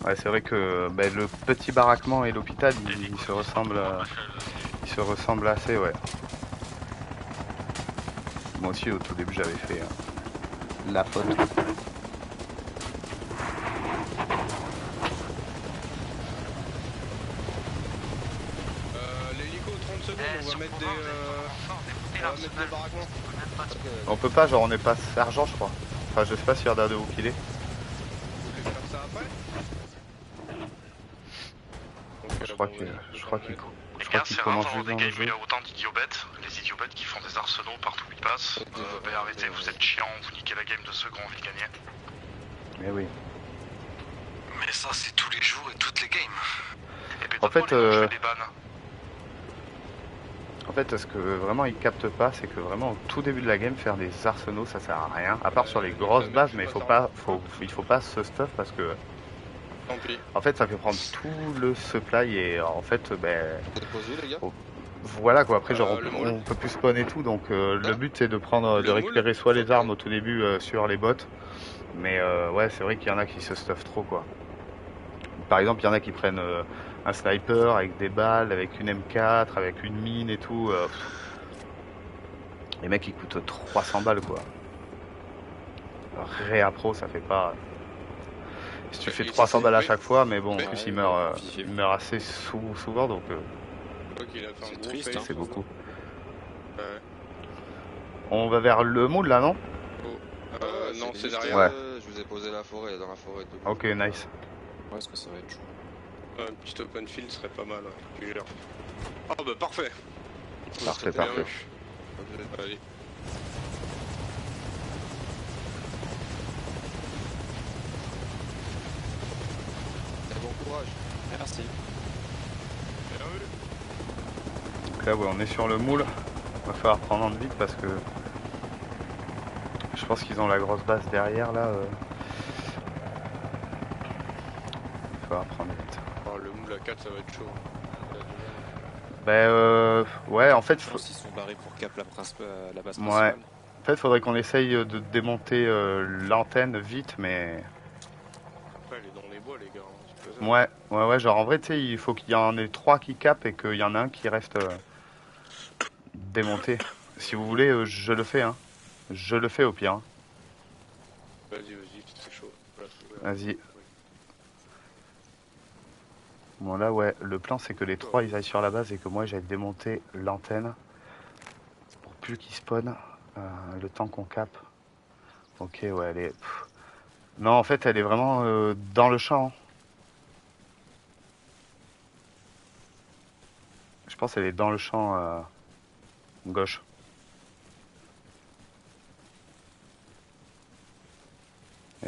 Speaker 1: Ouais, c'est vrai que le petit baraquement et l'hôpital, ils se ressemblent assez, ouais. Moi aussi, au tout début, j'avais fait la faute.
Speaker 13: L'hélico, 30 secondes, on va mettre des baraquements.
Speaker 1: On peut pas, genre on n'est pas sergent, je crois. Enfin, je sais pas si regardez où qu'il est.
Speaker 13: Vous voulez faire ça après?
Speaker 1: Je crois qu'il commence juste dans le jeu.
Speaker 4: Il y a autant d'idiots bêtes, les idiots bêtes qui font des arsenaux partout où ils passent. Arrêtez, vous êtes chiants, vous niquez la game de ceux qui ont envie de gagner.
Speaker 1: Mais oui.
Speaker 6: Mais ça, c'est tous les jours et toutes les games.
Speaker 1: En fait, ce que vraiment ils captent pas, c'est que vraiment au tout début de la game, faire des arsenaux, ça sert à rien. À part sur les grosses bases, mais il faut pas ce stuff parce que... En fait, ça fait prendre tout le supply et en fait, voilà quoi. Après, genre, on peut plus spawn et tout, donc le but c'est de récupérer soit les armes au tout début sur les bots, mais ouais, c'est vrai qu'il y en a qui se stuffent trop quoi. Par exemple, il y en a qui prennent un sniper avec des balles, avec une M4, avec une mine et tout. Les mecs ils coûtent 300 balles quoi. Réa Pro, ça fait pas. Si tu fais 300 balles à chaque fois, mais bon, en plus il meurt assez souvent donc.
Speaker 13: C'est triste,
Speaker 1: c'est beaucoup. On va vers le moule là, non?
Speaker 13: Non, c'est derrière.
Speaker 1: Ouais.
Speaker 7: Je vous ai posé la forêt, dans la forêt.
Speaker 1: Ok, nice.
Speaker 2: Ouais, parce que ça va être chaud.
Speaker 13: Un petit open field serait pas mal. Ah bah parfait.
Speaker 1: Parfait.
Speaker 13: Allez.
Speaker 7: Bon courage.
Speaker 2: Merci.
Speaker 1: Donc là, ouais, on est sur le moule. Va falloir prendre en vite parce que je pense qu'ils ont la grosse base derrière là. Il va falloir prendre vite.
Speaker 13: Oh, le moule à 4, ça va être chaud.
Speaker 1: Ouais, en fait.
Speaker 2: Ils sont barrés pour cap la base principale.
Speaker 1: Ouais. En fait, faudrait qu'on essaye de démonter l'antenne vite, mais.
Speaker 13: Après, elle est dans les bois, les gars.
Speaker 1: Ouais, genre en vrai, tu sais, il faut qu'il y en ait 3 qui capent et qu'il y en a un qui reste démonté. Si vous voulez, je le fais, hein. Je le fais au pire. Hein.
Speaker 13: Vas-y, c'est chaud.
Speaker 1: Vas-y. Bon là, ouais, le plan c'est que les 3 ils aillent sur la base et que moi j'aille démonter l'antenne pour plus qu'ils spawnent le temps qu'on capte. Ok, ouais, elle est... Non, en fait, elle est vraiment dans le champ. Je pense qu'elle est dans le champ gauche.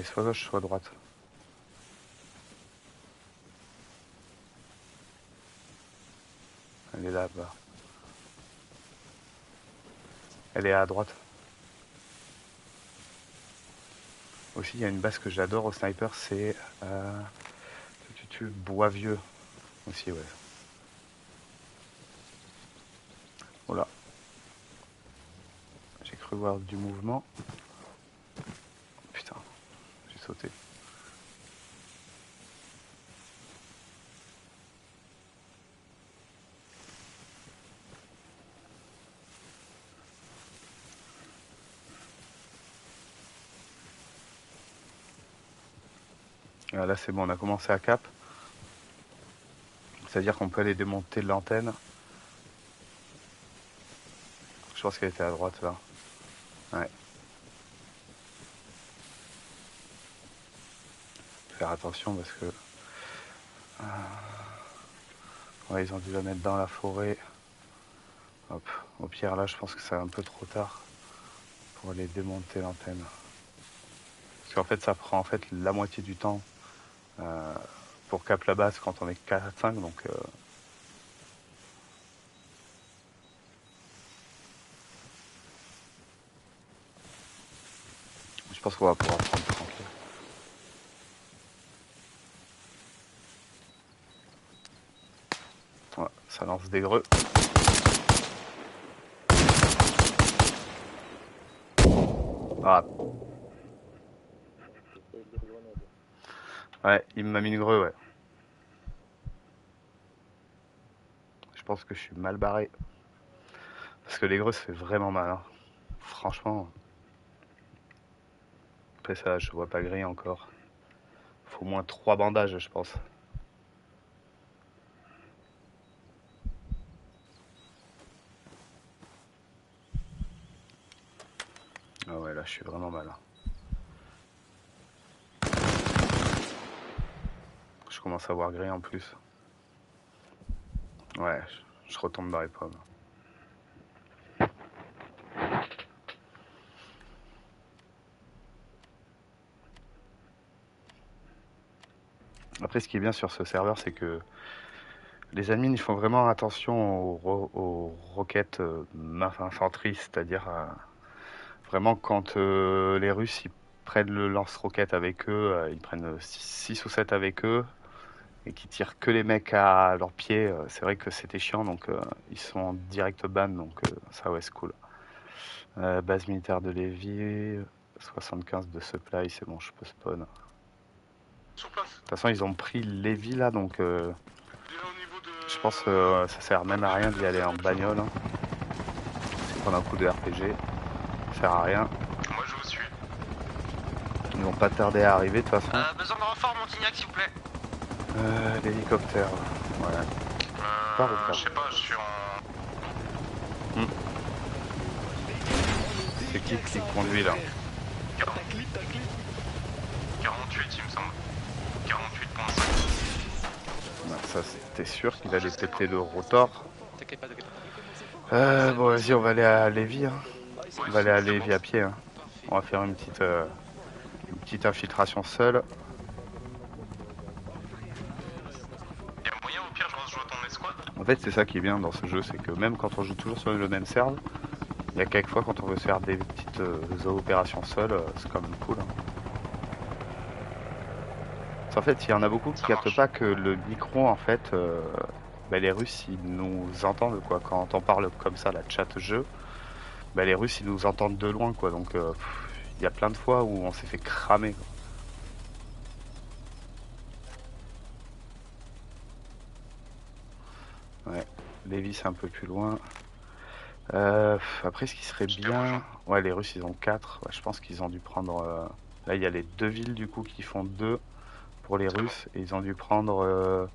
Speaker 1: Elle est soit gauche, soit droite. Elle est là-bas. Elle est à droite. Aussi, il y a une base que j'adore au sniper, c'est Boisvieux. Aussi, ouais. Voilà. J'ai cru voir du mouvement. Putain, j'ai sauté. Ah, là c'est bon, on a commencé à cap. C'est-à-dire qu'on peut aller démonter l'antenne. Je pense qu'elle était à droite là. Ouais. Faire attention parce que... Ouais, ils ont dû la mettre dans la forêt. Hop. Au pire là je pense que c'est un peu trop tard pour aller démonter l'antenne. Parce qu'en fait ça prend en fait la moitié du temps pour cap la base quand on est 4-5 donc... Je pense qu'on va pouvoir prendre tranquille. Ouais, ça lance des greux. Ah. Ouais, il m'a mis une greu, ouais. Je pense que je suis mal barré. Parce que les greux, ça fait vraiment mal. Hein. Franchement. Après ça, je vois pas gris encore. Faut au moins 3 bandages, je pense. Ah ouais, là, je suis vraiment mal. Je commence à voir gris en plus. Ouais, je retombe dans les pommes. Après, ce qui est bien sur ce serveur, c'est que les admins, ils font vraiment attention aux roquettes infanterie, c'est-à-dire vraiment quand les Russes ils prennent le lance-roquette avec eux, ils prennent 6 ou 7 avec eux et qui tirent que les mecs à leurs pieds, c'est vrai que c'était chiant, donc ils sont en direct ban, donc ça ouais c'est cool. Base militaire de Lévis, 75 de supply, c'est bon, je peux spawn. De toute façon, ils ont pris Lévis là, donc je pense que ça sert même à rien d'y aller en bagnole. Hein. C'est prendre un coup de RPG, ça sert à rien.
Speaker 4: Moi je vous suis.
Speaker 1: Ils vont pas tarder à arriver de toute façon.
Speaker 6: Besoin de renfort, Montignac, s'il vous plaît.
Speaker 1: L'hélicoptère, voilà.
Speaker 4: Je sais pas, je suis en...
Speaker 1: C'est qui conduit là?
Speaker 4: 48 il me semble. 48.5.
Speaker 1: Bah, ça c'était sûr qu'il allait péter le rotor.
Speaker 3: T'inquiète pas.
Speaker 1: Bon vas-y, on va aller à Lévis. Hein. On va aller à Lévis à pied. Hein. On va faire une petite infiltration seule.
Speaker 4: Y'a moyen au pire je rejoins ton escouade?
Speaker 1: En fait c'est ça qui est bien dans ce jeu, c'est que même quand on joue toujours sur le même serve, il y a quelques fois quand on veut se faire des petites opérations seules, c'est quand même cool. Hein. En fait, il y en a beaucoup qui captent pas que le micro, en fait, les Russes, ils nous entendent, quoi. Quand on parle comme ça, la chat jeu, les Russes, ils nous entendent de loin, quoi. Donc, il y a plein de fois où on s'est fait cramer, quoi. Ouais, Lévis, c'est un peu plus loin. Après, ce qui serait bien... Ouais, les Russes, ils ont 4. Ouais, je pense qu'ils ont dû prendre... Là, il y a les 2 villes, du coup, qui font 2 pour les Russes. Et ils ont dû prendre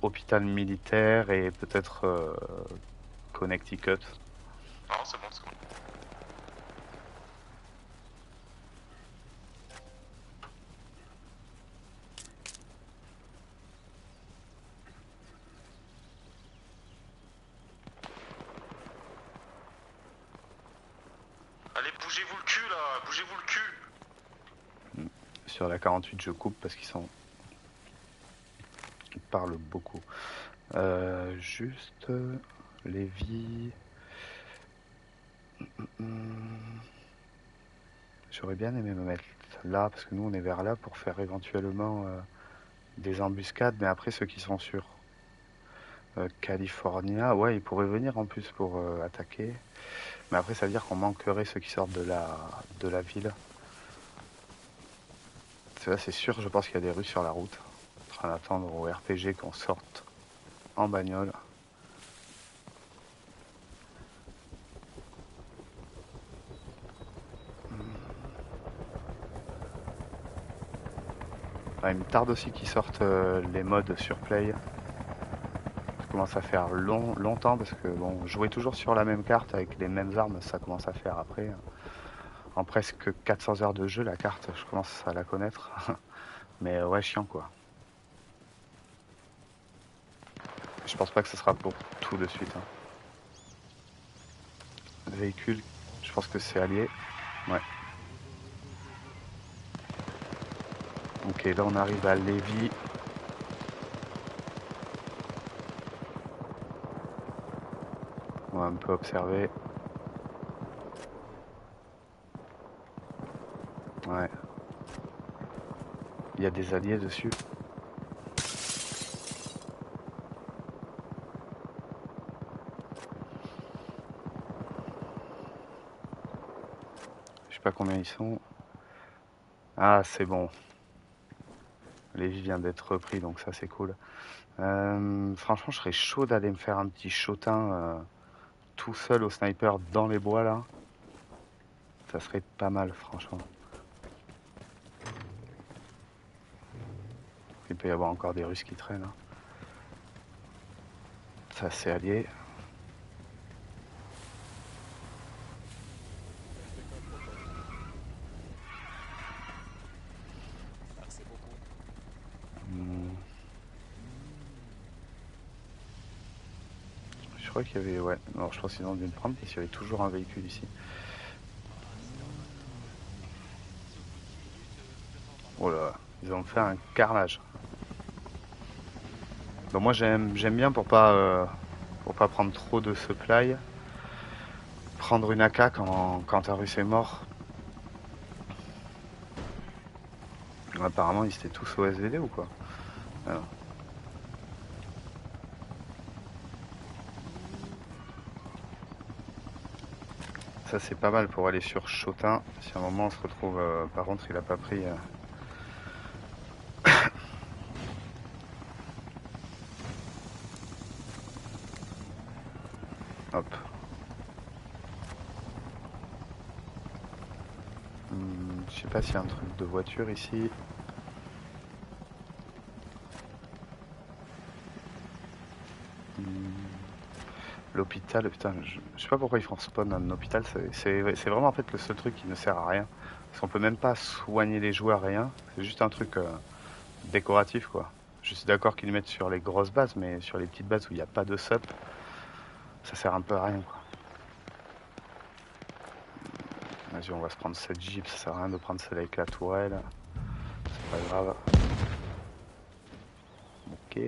Speaker 1: hôpital militaire et peut-être Connecticut.
Speaker 4: Non, c'est bon, c'est bon. Allez, bougez-vous le cul là, bougez-vous le cul.
Speaker 1: sur la 48 je coupe parce qu'ils parlent beaucoup. Juste Lévi. J'aurais bien aimé me mettre là parce que nous on est vers là pour faire éventuellement des embuscades, mais après ceux qui sont sur California, ouais, ils pourraient venir en plus pour attaquer, mais après ça veut dire qu'on manquerait ceux qui sortent de la ville. Là c'est sûr, je pense qu'il y a des Russes sur la route en train d'attendre au RPG qu'on sorte en bagnole. Il me tarde aussi qu'ils sortent les modes sur Play. Ça commence à faire longtemps parce que bon, jouer toujours sur la même carte avec les mêmes armes, ça commence à faire après. En presque 400 heures de jeu, la carte, je commence à la connaître. Mais ouais, chiant quoi. Je pense pas que ce sera pour tout de suite. Hein. Véhicule, je pense que c'est allié. Ouais. Ok, là on arrive à Lévis. On va un peu observer. Ouais. Il y a des alliés dessus. Je sais pas combien ils sont. Ah, c'est bon. Lévis vient d'être repris, donc ça c'est cool. Franchement, je serais chaud d'aller me faire un petit shotin tout seul au sniper dans les bois là. Ça serait pas mal, franchement. Il peut y avoir encore des Russes qui traînent. Hein. Ça c'est allié. Je crois qu'il y avait... Ouais, alors je pense qu'ils ont dû le prendre parce qu'il y avait toujours un véhicule ici. Oh là, ils ont fait un carnage. Donc moi j'aime bien pour pas prendre trop de supply. Prendre une AK quand un russe est mort. Apparemment ils étaient tous au SVD ou quoi? Alors. Ça c'est pas mal pour aller sur Chotin. Si à un moment on se retrouve, par contre il a pas pris... Hop. Je sais pas s'il y a un truc de voiture ici. L'hôpital, putain, je sais pas pourquoi ils font spawn dans un hôpital, c'est vraiment en fait le seul truc qui ne sert à rien. Parce qu'on peut même pas soigner les joueurs, rien. C'est juste un truc décoratif quoi. Je suis d'accord qu'ils le mettent sur les grosses bases, mais sur les petites bases où il n'y a pas de sup, ça sert un peu à rien quoi. Vas-y, on va se prendre cette Jeep, ça sert à rien de prendre celle avec la tourelle. C'est pas grave. Ok.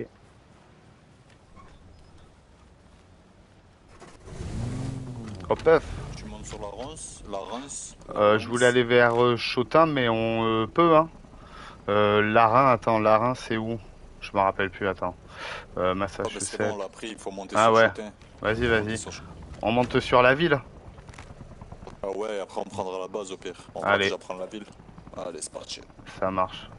Speaker 1: Hop,
Speaker 14: tu montes sur la Rance,
Speaker 1: je voulais aller vers Chotin, mais on peut, hein. Larin, attends, Larin, c'est où? Je me rappelle plus, attends. Massachusetts.
Speaker 14: C'est bon, on l'a pris, il faut monter
Speaker 1: sur
Speaker 14: sur
Speaker 1: ouais.
Speaker 14: Chotin.
Speaker 1: Vas-y. On monte sur la ville?
Speaker 14: Ah ouais, après on prendra la base au pire. On va
Speaker 1: Allez.
Speaker 14: déjà prendre la ville. Allez, c'est parti.
Speaker 1: Ça marche.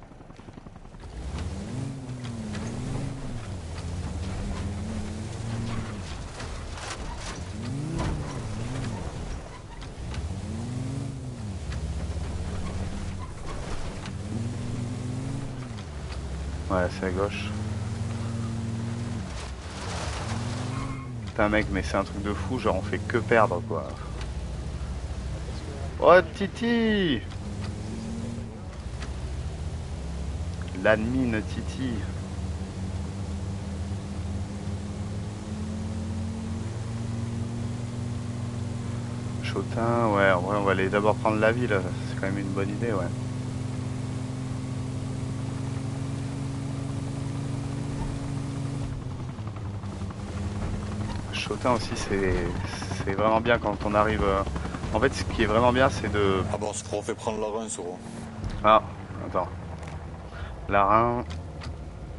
Speaker 1: Ouais, c'est à gauche. Putain mec, mais c'est un truc de fou, genre on fait que perdre quoi. Oh Titi! L'admin Titi. Chotin, ouais, en vrai on va aller d'abord prendre la ville, c'est quand même une bonne idée, ouais. Shotin aussi, c'est vraiment bien quand on arrive. En fait, ce qui est vraiment bien, c'est de.
Speaker 14: Ah bon, on se refait prendre la rein, Soro.
Speaker 1: Ah, attends. La rein.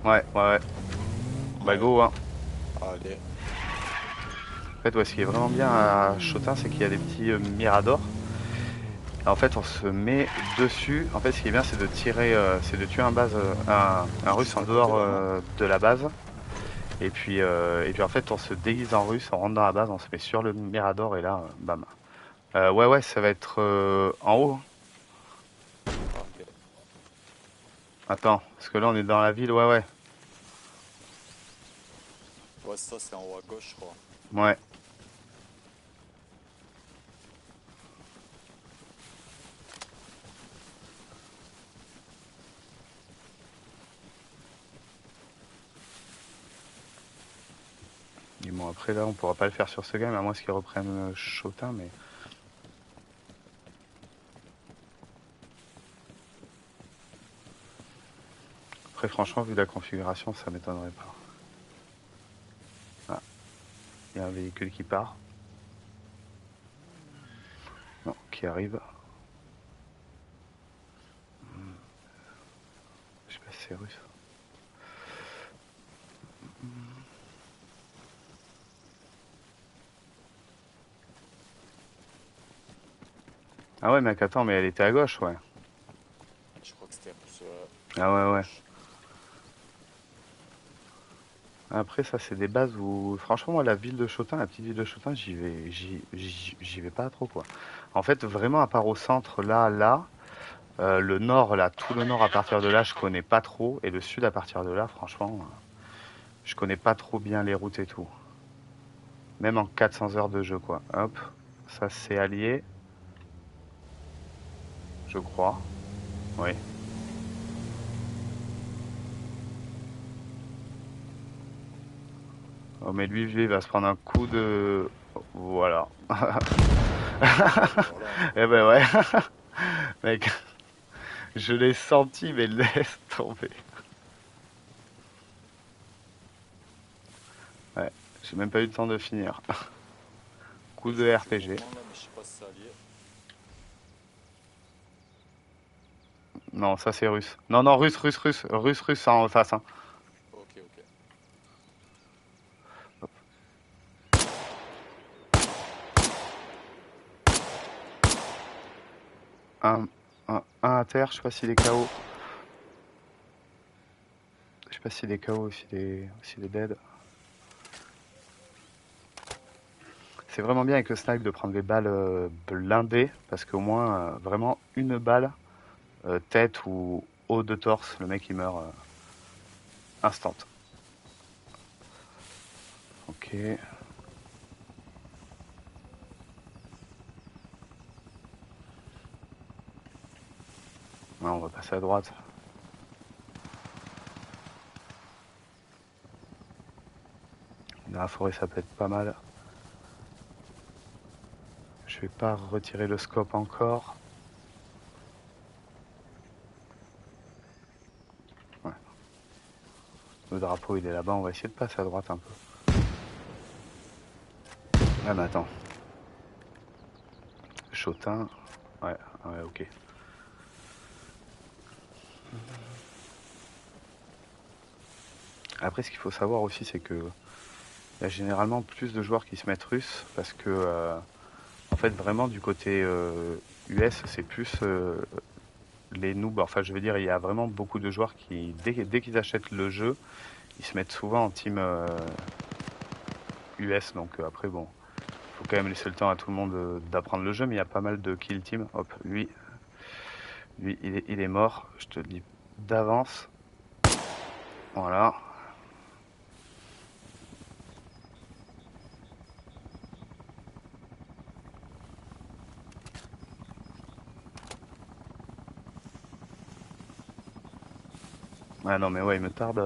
Speaker 1: Ouais. Bah go, hein.
Speaker 14: Allez.
Speaker 1: En fait, ouais, ce qui est vraiment bien à Shotin, c'est qu'il y a des petits miradors. Et en fait, on se met dessus. En fait, ce qui est bien, c'est de tirer, c'est de tuer un russe en dehors de la base. Et puis en fait, on se déguise en russe, on rentre dans la base, on se met sur le mirador et là, bam. Ouais, ça va être en haut. Attends, parce que là, on est dans la ville, ouais.
Speaker 14: Ouais, ça, c'est en haut à gauche, je crois.
Speaker 1: Ouais. Et bon, après là, on pourra pas le faire sur ce game, à moins qu'ils reprennent Shotin, mais. Après, franchement, vu la configuration, ça m'étonnerait pas. Ah, il y a un véhicule qui part. Non, qui arrive. Je sais pas si c'est russe. Ah ouais, mec, attends, mais elle était à gauche, ouais.
Speaker 14: Je crois que c'était russe.
Speaker 1: Ah ouais. Après, ça, c'est des bases où, franchement, moi, la ville de Shotin, la petite ville de Shotin, j'y vais pas trop, quoi. En fait, vraiment, à part au centre, là, le nord, là, tout le nord à partir de là, je connais pas trop, et le sud à partir de là, franchement, je connais pas trop bien les routes et tout. Même en 400 heures de jeu, quoi. Hop, ça, c'est allié. Je crois. Oui. Oh, mais lui, il va se prendre un coup de... Voilà. Eh ben ouais. Mec, je l'ai senti, mais laisse tomber. Ouais, j'ai même pas eu le temps de finir. Coup de RPG. Non, ça c'est russe. Non, russe en face. Hein.
Speaker 14: Ok.
Speaker 1: Un à terre, je sais pas s'il est KO. Je sais pas s'il est KO ou s'il est dead. C'est vraiment bien avec le snipe de prendre des balles blindées, parce qu'au moins, vraiment une balle, tête ou haut de torse, le mec il meurt instant. Ok. Ouais, on va passer à droite. Dans la forêt, ça peut être pas mal. Je vais pas retirer le scope encore. Ouais. Le drapeau, il est là-bas. On va essayer de passer à droite un peu. Ah, mais attends. Shotin. Ouais, ok. Après, ce qu'il faut savoir aussi, c'est que il y a généralement plus de joueurs qui se mettent russes parce que, en fait, vraiment du côté US, c'est plus les noobs. Enfin, je veux dire, il y a vraiment beaucoup de joueurs qui, dès qu'ils achètent le jeu, ils se mettent souvent en team US. Donc après, bon, faut quand même laisser le temps à tout le monde d'apprendre le jeu, mais il y a pas mal de kill team. Hop, lui, il est mort. Je te le dis d'avance. Voilà. Ah non mais ouais, il me tarde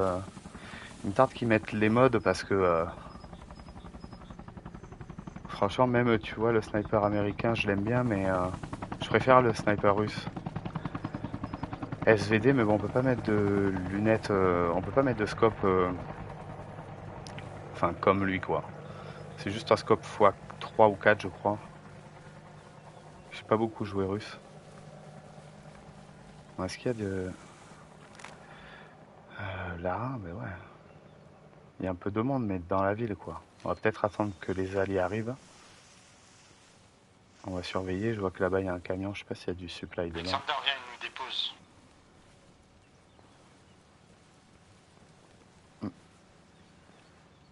Speaker 1: qu'ils mettent les modes parce que franchement, même tu vois le sniper américain, je l'aime bien, mais je préfère le sniper russe. SVD, mais bon, on peut pas mettre de lunettes, on peut pas mettre de scope, enfin comme lui quoi. C'est juste un scope x3 ou 4 je crois. J'ai pas beaucoup joué russe. Est-ce qu'il y a de... là, mais ouais. Il y a un peu de monde, mais dans la ville, quoi. On va peut-être attendre que les alliés arrivent. On va surveiller. Je vois que là-bas, il y a un camion. Je sais pas s'il y a du supply dedans.
Speaker 6: Alexander, viens, il nous dépose.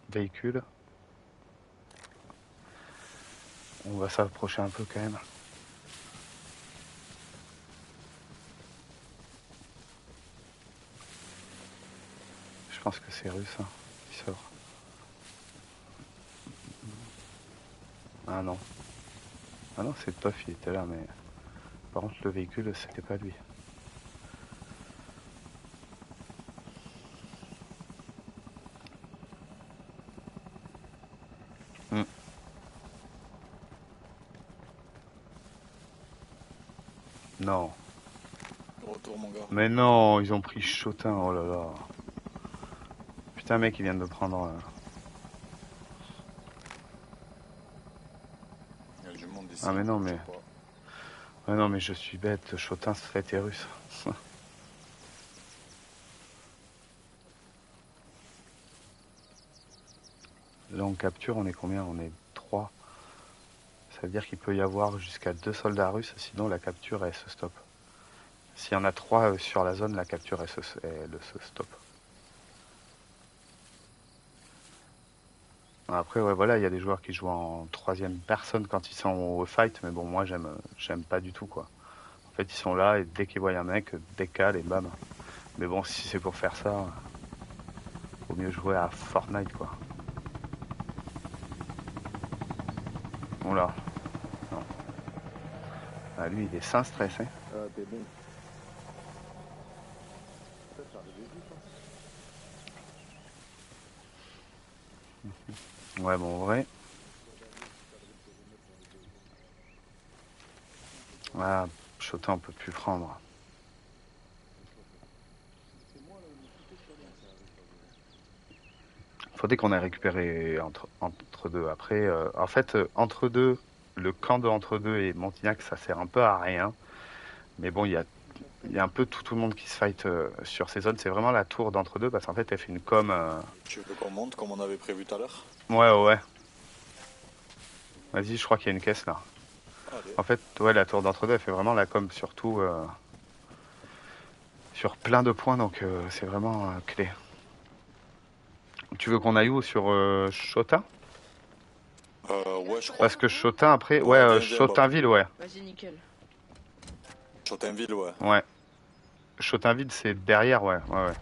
Speaker 1: Véhicule. On va s'approcher un peu quand même. Je pense que c'est russe hein, qui sort. Ah non. Ah non, c'est Puff, il était là, mais... Par contre, le véhicule, c'était pas lui. Non.
Speaker 14: Retour, mon gars.
Speaker 1: Mais non, ils ont pris Chotin, oh là là. Putain, mec, ils viennent de prendre...
Speaker 14: Il y a du monde ici.
Speaker 1: Ah mais non, mais... Ouais, non, mais je suis bête, Chotin, c'était russe. Là, on capture, on est combien? On est 3. Ça veut dire qu'il peut y avoir jusqu'à 2 soldats russes, sinon la capture, elle se stoppe. S'il y en a 3 sur la zone, la capture, elle se stoppe. Après, ouais, voilà, il y a des joueurs qui jouent en 3e personne quand ils sont au fight, mais bon, moi, j'aime pas du tout, quoi. En fait, ils sont là, et dès qu'ils voient un mec, décalent et bam. Mais bon, si c'est pour faire ça, vaut mieux jouer à Fortnite, quoi. Oula. Non. Ah, lui, il est sans stress, hein.
Speaker 2: Ah, t'es bon.
Speaker 1: Ouais, bon, en vrai. Ah, Chotin, on peut plus prendre. Faudrait qu'on ait récupéré entre deux. Après, en fait, entre deux, le camp de entre deux et Montignac, ça sert un peu à rien. Mais bon, il y a un peu tout le monde qui se fight sur ces zones. C'est vraiment la tour d'entre deux parce qu'en fait, elle fait une com.
Speaker 14: Tu veux qu'on monte comme on avait prévu tout à l'heure?
Speaker 1: Ouais. Vas-y, je crois qu'il y a une caisse là.
Speaker 14: Allez.
Speaker 1: En fait, ouais, la tour d'entre deux, elle fait vraiment la com surtout sur plein de points, donc c'est vraiment clé. Tu veux qu'on aille où sur Chotin?
Speaker 14: Ouais, je crois.
Speaker 1: Parce que Chotin après, ouais, Chotinville, ouais.
Speaker 8: Vas-y, nickel.
Speaker 14: Chotinville, ouais.
Speaker 1: Ouais. Chotinville, c'est derrière, ouais.
Speaker 14: Ouais.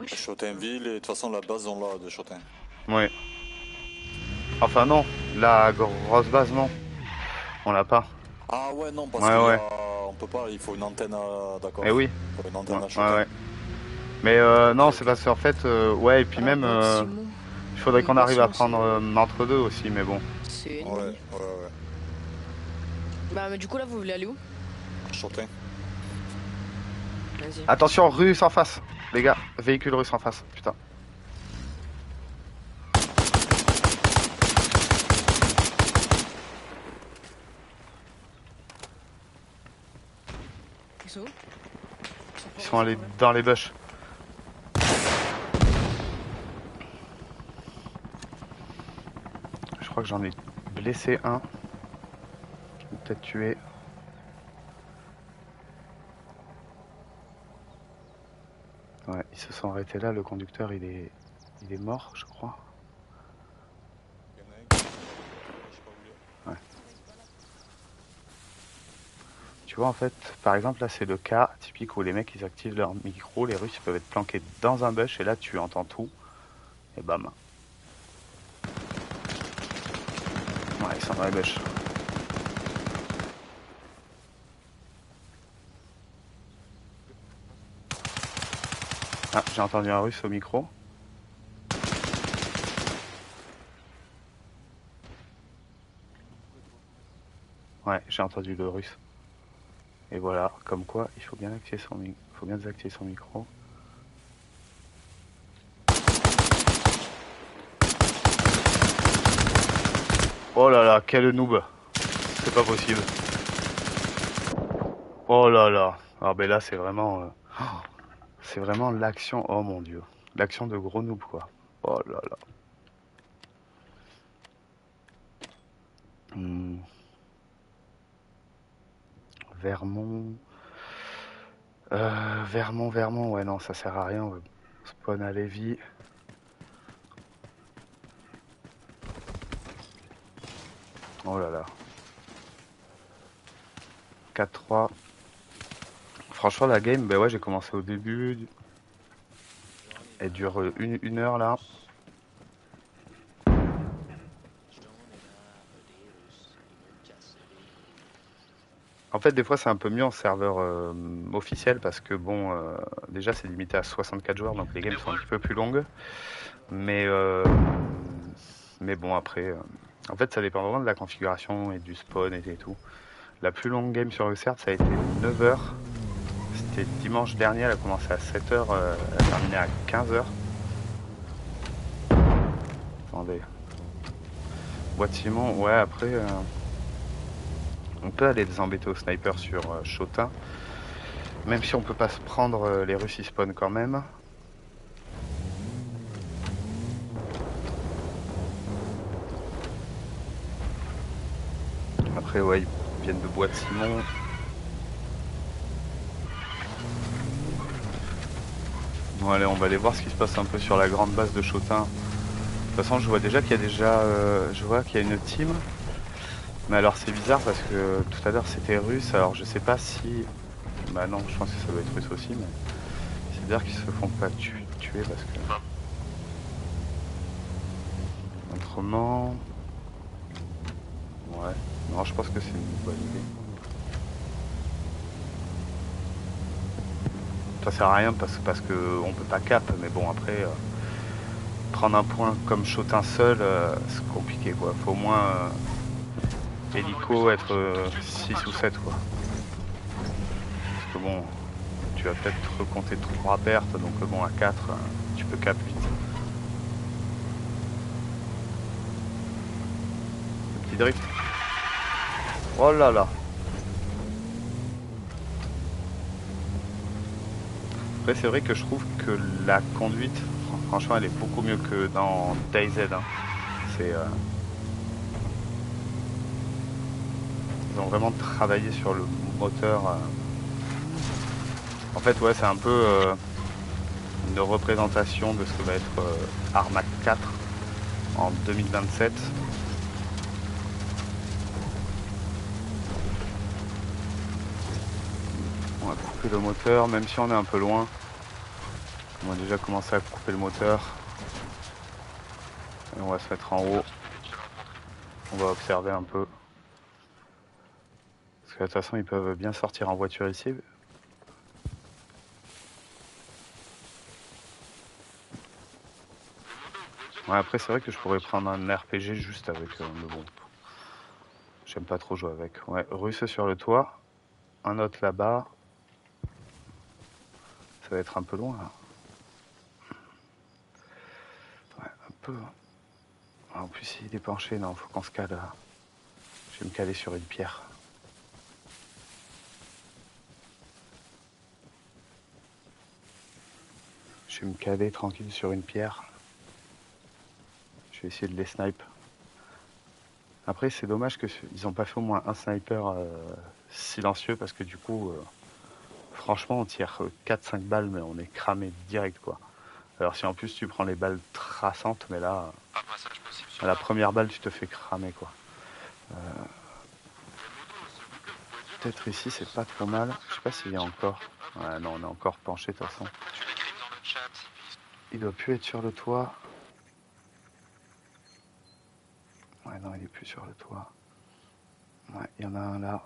Speaker 14: Chotinville, et de toute façon, la base, on l'a de Chotin.
Speaker 1: Ouais. Enfin, non. La grosse base, non. On l'a pas.
Speaker 14: Ah ouais, non, parce on peut pas, il faut une antenne à... D'accord.
Speaker 1: Eh oui.
Speaker 14: Il faut une antenne à Chotin.
Speaker 1: Ouais. Mais non, c'est parce qu'en fait, ouais, et puis même, il faudrait qu'on arrive à prendre entre deux aussi, mais bon.
Speaker 14: Ouais.
Speaker 8: Bah, mais du coup, là, vous voulez aller où?
Speaker 14: Chotin.
Speaker 8: Vas-y.
Speaker 1: Attention, russe en face. Les gars, véhicule russe en face, putain.
Speaker 8: Ils sont où?
Speaker 1: Ils sont allés dans les bush. Je crois que j'en ai blessé un. Peut-être tué. Ouais, ils se sont arrêtés là. Le conducteur, il est mort, je crois. Ouais. Tu vois, en fait, par exemple, là, c'est le cas typique où les mecs, ils activent leur micro. Les Russes, ils peuvent être planqués dans un bush et là, tu entends tout. Et bam. Ouais, ils sont dans les bush. Ah, j'ai entendu un russe au micro. Ouais, j'ai entendu le russe. Et voilà, comme quoi, il faut bien activer son micro. Oh là là, quel noob. C'est pas possible. Oh là là. Ah ben là c'est vraiment... c'est vraiment l'action... Oh mon dieu. L'action de gros noob quoi. Oh là là. Vermont... Vermont, ouais non ça sert à rien. On va spawn à Lévis. Oh là là. 4-3. Franchement la game, ben ouais j'ai commencé au début. Elle dure une heure là. En fait des fois c'est un peu mieux en serveur officiel parce que bon déjà c'est limité à 64 joueurs donc les games sont un petit peu plus longues. Mais bon après en fait ça dépend vraiment de la configuration et du spawn et tout. La plus longue game sur le CERT ça a été 9 heures. C'était dimanche dernier, elle a commencé à 7 heures, elle a terminé à 15 heures. Attendez. Boîte Simon, ouais après on peut aller des embêter au sniper sur Chotin. Même si on peut pas se prendre les Russes ils spawn quand même. Après ouais ils viennent de Boîte Simon. Bon allez on va aller voir ce qui se passe un peu sur la grande base de Chotin. De toute façon je vois déjà qu'il y a je vois qu'il y a une team. Mais alors c'est bizarre parce que tout à l'heure c'était russe, alors je sais pas si... Bah non, je pense que ça doit être russe aussi, mais c'est bizarre qu'ils se font pas tuer parce que... Autrement... Ouais, non je pense que c'est une bonne idée. Ça sert à rien parce que on peut pas cap, mais bon après... prendre un point comme Chotin seul, c'est compliqué quoi, faut au moins... hélico être 6 ou 7 quoi. Parce que bon, tu vas peut-être recompter 3 pertes, donc bon à 4, tu peux cap vite. Le petit drift. Oh là là. Après c'est vrai que je trouve que la conduite, franchement elle est beaucoup mieux que dans DayZ. Hein. C'est... Ils ont vraiment travaillé sur le moteur. En fait, ouais, c'est un peu une représentation de ce que va être Arma 4 en 2027. On va couper le moteur, même si on est un peu loin. On va déjà commencer à couper le moteur. Et on va se mettre en haut. On va observer un peu. Parce que de toute façon, ils peuvent bien sortir en voiture ici. Ouais, après, c'est vrai que je pourrais prendre un RPG juste avec. Mais bon, j'aime pas trop jouer avec. Ouais, russe sur le toit. Un autre là-bas. Ça va être un peu loin là. Ouais, un peu. En plus, il est penché. Non, faut qu'on se cale. Je vais me caler sur une pierre. Je vais me caler tranquille sur une pierre. Je vais essayer de les snipe. Après, c'est dommage qu'ils n'ont pas fait au moins un sniper silencieux parce que du coup, franchement, on tire 4-5 balles, mais on est cramé direct quoi. Alors, si en plus tu prends les balles traçantes, mais là, à la première balle, tu te fais cramer quoi. Peut-être ici, c'est pas trop mal. Je sais pas s'il y a encore. Ouais, non, on est encore penché de toute façon. Il doit plus être sur le toit. Ouais, non, il est plus sur le toit. Ouais, il y en a un là.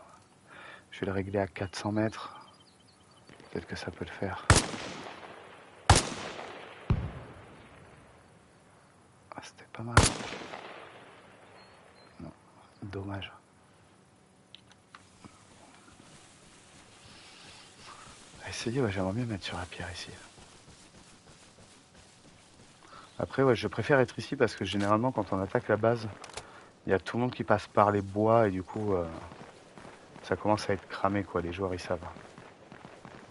Speaker 1: Je vais le régler à 400 mètres. Peut-être que ça peut le faire. Ah, c'était pas mal. Non, dommage. Essayer, ouais, j'aimerais bien mettre sur la pierre ici. Après, ouais, je préfère être ici parce que généralement, quand on attaque la base, Il y a tout le monde qui passe par les bois et du coup ça commence à être cramé quoi, les joueurs ils savent.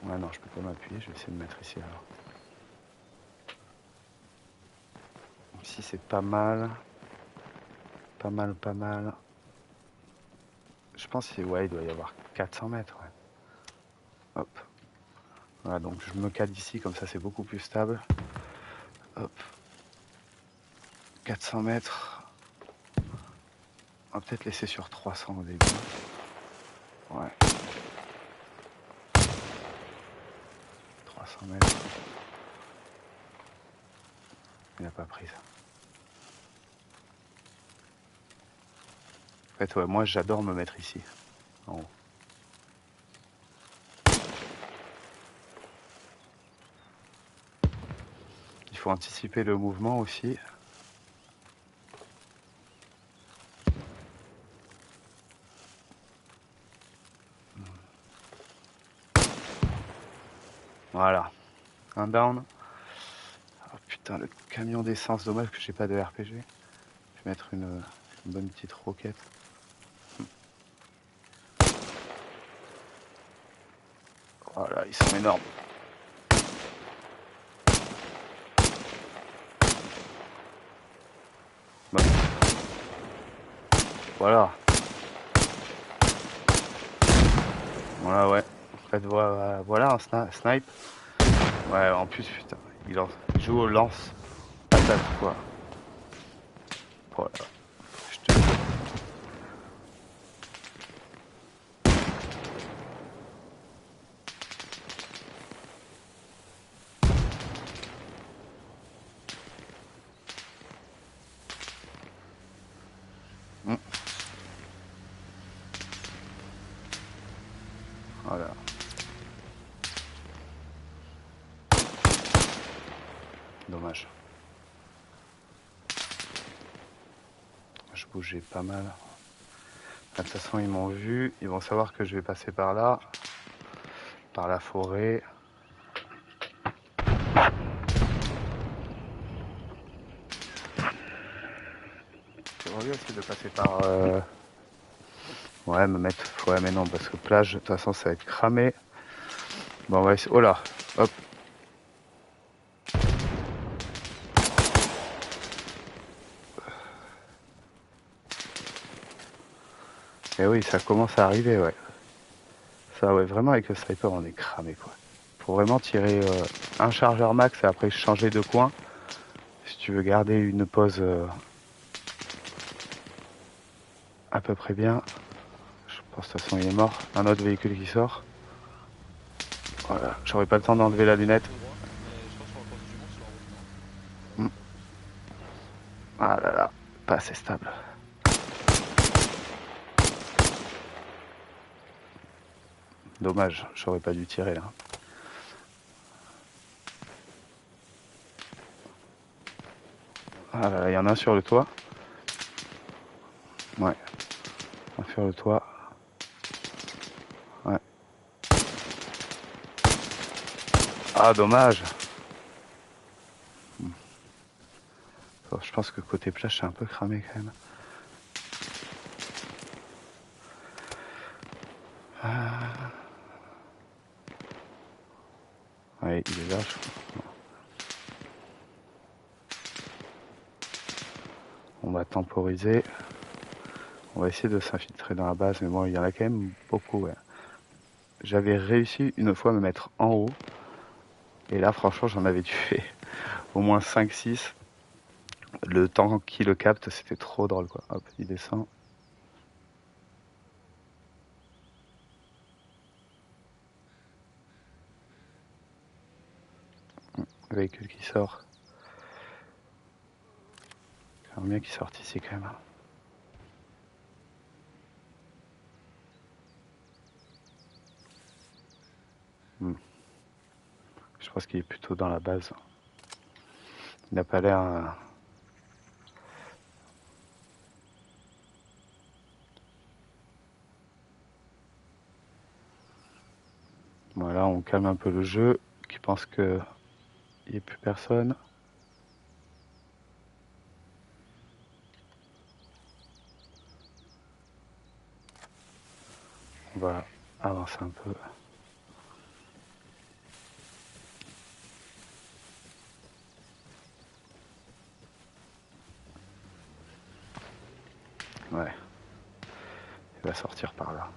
Speaker 1: Ouais non je peux pas m'appuyer, je vais essayer de mettre ici alors. Ici c'est pas mal. Pas mal, pas mal. Je pense qu'il ouais, il doit y avoir 400 mètres. Ouais. Hop. Voilà, donc je me cale ici, comme ça c'est beaucoup plus stable. Hop. 400 mètres. On va peut-être laisser sur 300 au début. Ouais. 300 mètres. Il n'a pas pris ça. En fait, ouais, moi j'adore me mettre ici, en haut. Il faut anticiper le mouvement aussi. Voilà. Un down. Oh putain, le camion d'essence, dommage que j'ai pas de RPG. Je vais mettre une bonne petite roquette. Voilà, ils sont énormes. Bon. Voilà. Voilà, ouais. En fait, voilà un snipe. Ouais, en plus, putain, il joue au lance. Patate, quoi. Voilà. Je te... Voilà. Dommage. Je bougeais pas mal. De toute façon, ils m'ont vu. Ils vont savoir que je vais passer par là. Par la forêt. J'aimerais bien essayer de passer par... Ouais, me mettre... Ouais, mais non, parce que plage, de toute façon, ça va être cramé. Bon, on va essayer... Oh là. Hop. Et oui, ça commence à arriver, ouais. Ça, ouais, vraiment, avec le sniper, on est cramé, quoi. Faut vraiment tirer un chargeur max et après changer de coin. Si tu veux garder une pause à peu près bien. Je pense de toute façon, il est mort. Un autre véhicule qui sort. Voilà, j'aurais pas le temps d'enlever la lunette. Ah là là, pas assez stable. Dommage, j'aurais pas dû tirer là. Ah là là, il y en a un sur le toit. Ouais. Un sur le toit. Ouais. Ah, dommage. Je pense que côté plage, c'est un peu cramé quand même. Ouais, il est là, je crois. On va temporiser. On va essayer de s'infiltrer dans la base, mais bon, il y en a quand même beaucoup. Ouais. J'avais réussi une fois à me mettre en haut. Et là, franchement, j'en avais tué au moins 5-6. Le temps qu'il le capte, c'était trop drôle, quoi. Hop, il descend. Le véhicule qui sort. J'aimerais bien qu'il sorte ici, quand même. Je pense qu'il est plutôt dans la base. Il n'a pas l'air... Voilà, on calme un peu le jeu, qui pense qu'il n'y a plus personne. On va avancer un peu. Ouais. Il va sortir par là.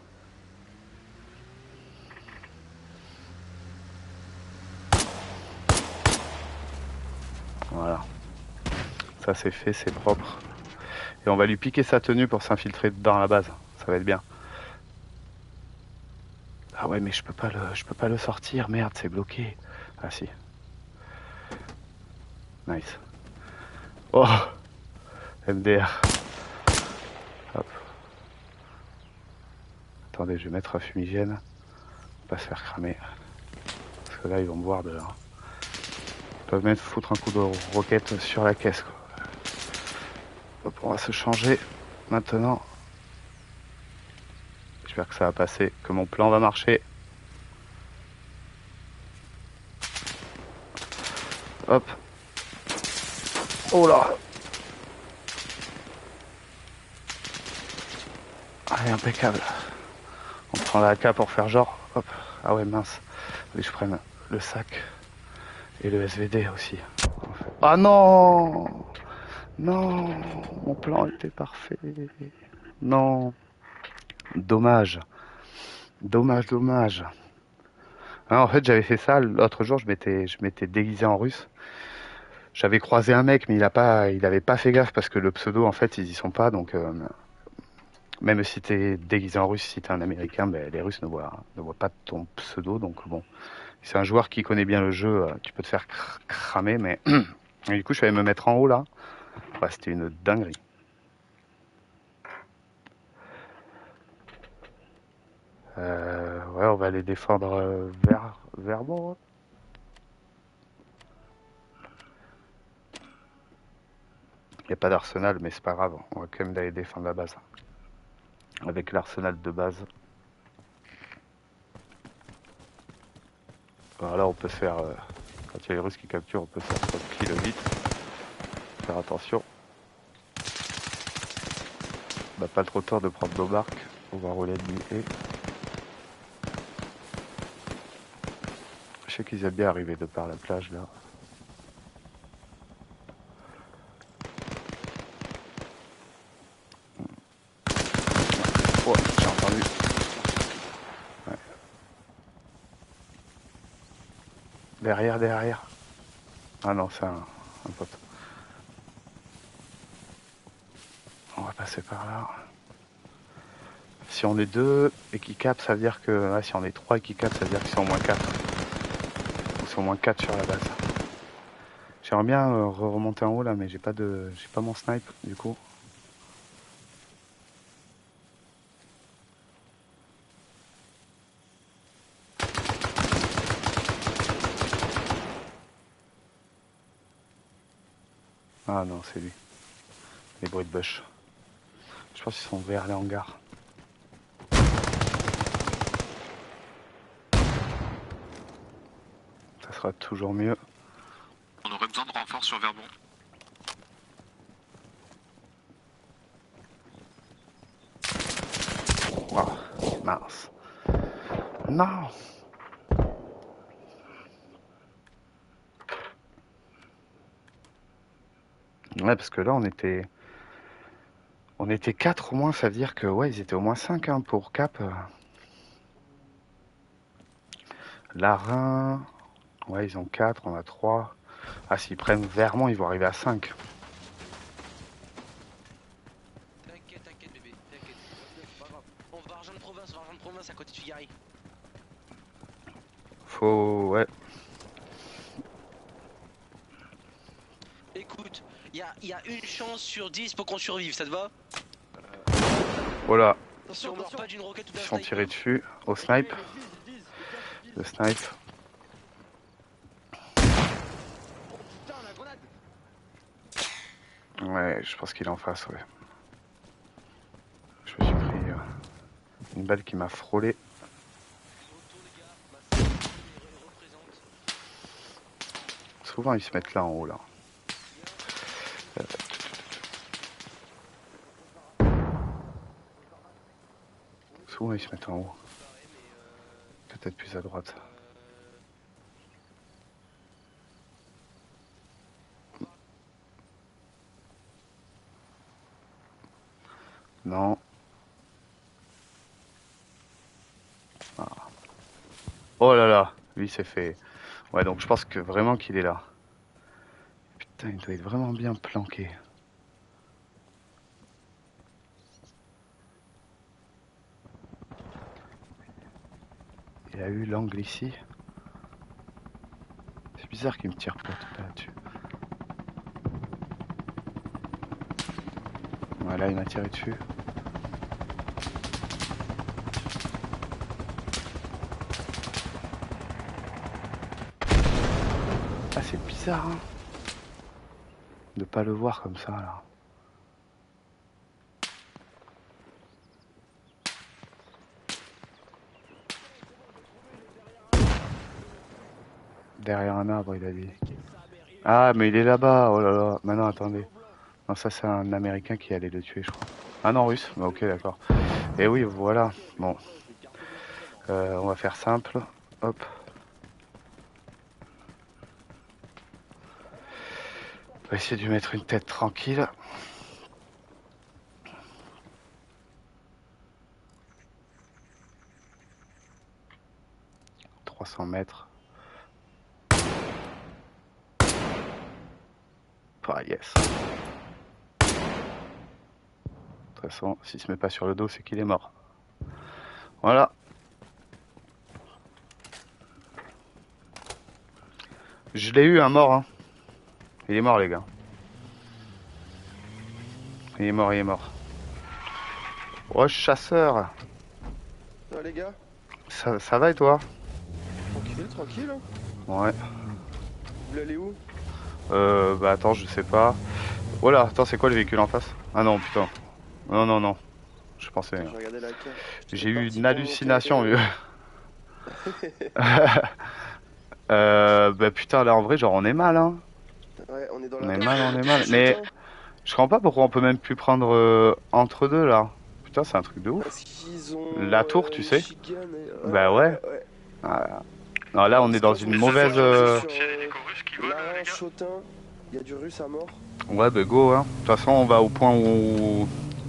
Speaker 1: Voilà. Ça c'est fait, c'est propre. Et on va lui piquer sa tenue pour s'infiltrer dans la base. Ça va être bien. Ah ouais, mais je peux pas le sortir. Merde, c'est bloqué. Ah si. Nice. Oh, MDR. Hop. Attendez, je vais mettre un fumigène. Pas se faire cramer. Parce que là, ils vont me voir de là. Ils peuvent foutre un coup de roquette sur la caisse, quoi. Hop, on va se changer maintenant. J'espère que ça va passer, que mon plan va marcher. Hop. Oh là. Allez, impeccable. On prend la AK pour faire genre. Hop. Ah ouais, mince. Allez, je prenne le sac. Et le SVD aussi. Ah non. Non. Mon plan était parfait. Non. Dommage. Dommage. Hein, en fait, j'avais fait ça l'autre jour. Je m'étais déguisé en russe. J'avais croisé un mec, mais il avait pas fait gaffe parce que le pseudo, en fait, ils y sont pas. Donc, même si t'es déguisé en russe, si t'es un américain, ben, les Russes ne voient pas ton pseudo. Donc, bon, c'est un joueur qui connaît bien le jeu. Tu peux te faire cramer, mais et du coup, je suis allé me mettre en haut là. Ouais, c'était une dinguerie. Ouais, on va aller défendre vers bon. Il n'y a pas d'arsenal, mais c'est pas grave. On va quand même aller défendre la base. Avec l'arsenal de base. Alors là, on peut se faire... quand il y a les Russes qui capturent, on peut faire 3 kills vite. Faire attention. Bah, pas trop tard de prendre nos barques. On va rouler l'ennemi et... Je sais qu'ils aiment bien arriver de par la plage, là. Oh, j'ai entendu. Ouais. Derrière. Ah non, c'est un pote. On va passer par là. Si on est 2 et qui capent, ça veut dire que... Ouais, si on est 3 et qui capent, ça veut dire qu'ils sont au moins 4. Ils sont au moins 4 sur la base. J'aimerais bien remonter en haut là, mais j'ai pas mon snipe du coup. Ah non, c'est lui. Les bruits de bush. Je pense qu'ils sont vers les hangars. Ça sera toujours mieux.
Speaker 15: On aurait besoin de renforts sur Verbon.
Speaker 1: Oh, mince. Non. Ouais, parce que là, on était 4 au moins, ça veut dire que, ouais, ils étaient au moins 5 hein, pour Cap. Larin, ouais, ils ont 4, on a 3. Ah, s'ils prennent Vermont, ils vont arriver à 5.
Speaker 16: T'inquiète bébé, t'inquiète. C'est pas grave. On va argent de province à côté de Figari.
Speaker 1: Ouais.
Speaker 16: Écoute, il y a une chance sur 10 pour qu'on survive, ça te va?
Speaker 1: Voilà.
Speaker 16: Si on meurt pas d'une roquette ou d'un
Speaker 1: Ils sont
Speaker 16: sniper.
Speaker 1: tirés dessus au snipe. Le snipe. Ouais, je pense qu'il est en face, ouais. Je me suis pris une balle qui m'a frôlé. Souvent ils se mettent là en haut là. Souvent ils se mettent en haut. Peut-être plus à droite. Non. Ah. Oh là là, lui c'est fait. Ouais, donc je pense que vraiment qu'il est là. Putain, il doit être vraiment bien planqué. Il a eu l'angle ici. C'est bizarre qu'il me tire pas tout là-dessus. Voilà, il m'a tiré dessus. Ah, c'est bizarre, hein, de pas le voir comme ça, là. Derrière un arbre, il a dit. Ah, mais il est là-bas. Oh là là. Maintenant, attendez. Non, ça, c'est un Américain qui allait le tuer, je crois. Ah non, russe. Bah, ok, d'accord. Et oui, voilà. Bon. On va faire simple. Hop. On va essayer de lui mettre une tête tranquille. « 300 mètres. Ah, yes. De toute façon, s'il se met pas sur le dos, c'est qu'il est mort. Voilà. Je l'ai eu, un mort, hein. Il est mort, les gars. Il est mort, il est mort. Oh, chasseur.
Speaker 17: Ça va, les gars?
Speaker 1: Ça va et toi?
Speaker 17: Tranquille, tranquille.
Speaker 1: Ouais.
Speaker 17: Vous voulez aller où?
Speaker 1: Bah attends, je sais pas. Voilà, attends, c'est quoi le véhicule en face? Ah non, putain. Non, non, non. Je pensais.
Speaker 17: Attends, j'ai regardé la carte.
Speaker 1: J'ai eu une hallucination, vieux. Bah putain, là en vrai, genre on est mal, hein.
Speaker 17: Ouais, on est dans
Speaker 1: On
Speaker 17: la
Speaker 1: est mal, on est mal. Mais je comprends pas pourquoi on peut même plus prendre entre deux là. Putain, c'est un truc de ouf.
Speaker 17: Parce qu'ils ont
Speaker 1: La tour, tu sais.
Speaker 17: Michigan et...
Speaker 1: Bah ouais. Ah. Non, là on est dans une mauvaise.
Speaker 17: Larin, Chotin, il y a du russe à mort.
Speaker 1: Ouais, bah go, hein. De toute façon, on va au point où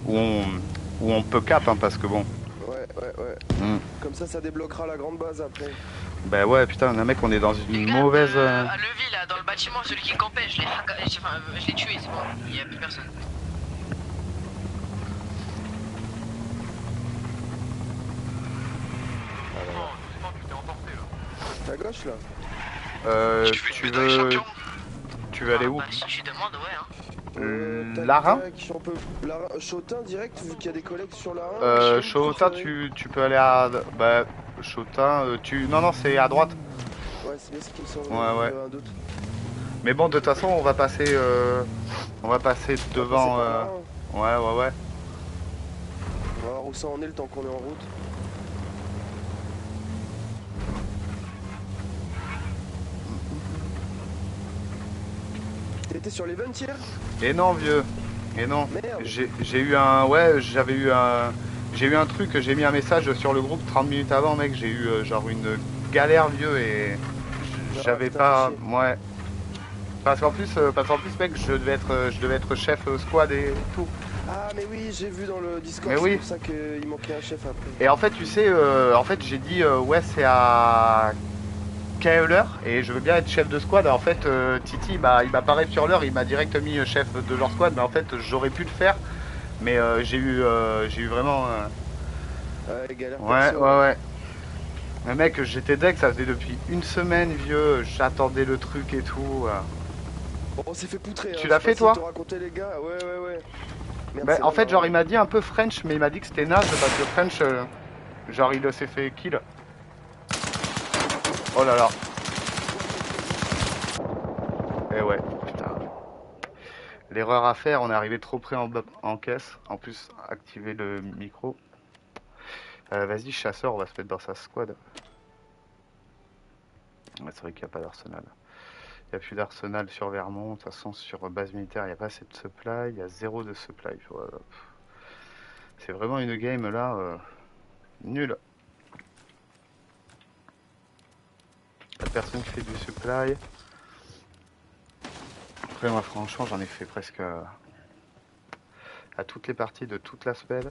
Speaker 1: on peut cap, hein, parce que bon.
Speaker 17: Ouais, ouais, ouais. Comme ça débloquera la grande base après.
Speaker 1: Bah ouais, putain, un mec, on est dans une mauvaise.
Speaker 6: À Levis, là, dans le bâtiment, celui qui campait, je l'ai tué, c'est bon, il n'y a plus personne.
Speaker 17: À gauche là.
Speaker 1: Tu veux aller où?
Speaker 6: Bah, si tu demandes, ouais, hein.
Speaker 1: Larin?
Speaker 17: Chotin direct, vu qu'il y a des collègues sur Larin.
Speaker 1: Chotin, tu peux aller à. Bah, Chotin, Non, non, c'est à droite.
Speaker 17: Ouais, c'est bien ce qu'ils sont.
Speaker 1: Ouais, ouais. Mais bon, de toute façon, on va passer devant. Ouais, ouais, ouais.
Speaker 17: On va voir où ça en est le temps qu'on est en route. T'étais sur les 20 hier?
Speaker 1: Et non, vieux. Et non. J'ai eu un. Ouais, j'avais eu un. J'ai eu un truc, j'ai mis un message sur le groupe 30 minutes avant, mec. J'ai eu genre une galère, vieux, et j'avais pas. Ouais. Parce qu'en plus, mec, je devais être chef squad et tout.
Speaker 17: Ah, mais oui, j'ai vu dans le Discord,
Speaker 1: mais oui.
Speaker 17: C'est pour ça qu'il manquait un chef après.
Speaker 1: Et en fait, tu sais, j'ai dit, ouais, c'est à quelle heure et je veux bien être chef de squad. En fait, Titi, il m'a paré sur l'heure, il m'a direct mis chef de leur squad, mais en fait, j'aurais pu le faire, mais j'ai eu vraiment.
Speaker 17: Ouais, galère.
Speaker 1: Ouais, ouais, ouais. Mais mec, j'étais deck, ça faisait depuis une semaine, vieux, j'attendais le truc et tout.
Speaker 17: Bon, on s'est fait poutrer.
Speaker 1: Tu l'as fait, toi?
Speaker 17: Les gars. Ouais, ouais, ouais. Merde,
Speaker 1: bah, en fait, genre, il m'a dit un peu French, mais il m'a dit que c'était naze parce que French, genre, il s'est fait kill. Oh là là. Eh ouais, putain. L'erreur à faire, on est arrivé trop près en caisse. En plus, activer le micro. Vas-y, chasseur, on va se mettre dans sa squad. Ouais, c'est vrai qu'il n'y a pas d'arsenal. Il n'y a plus d'arsenal sur Vermont. De toute façon, sur base militaire, il n'y a pas assez de supply. Il y a 0 de supply. Voilà. C'est vraiment une game là. Nul. La personne qui fait du supply. Après moi franchement j'en ai fait presque à toutes les parties de toute la semaine.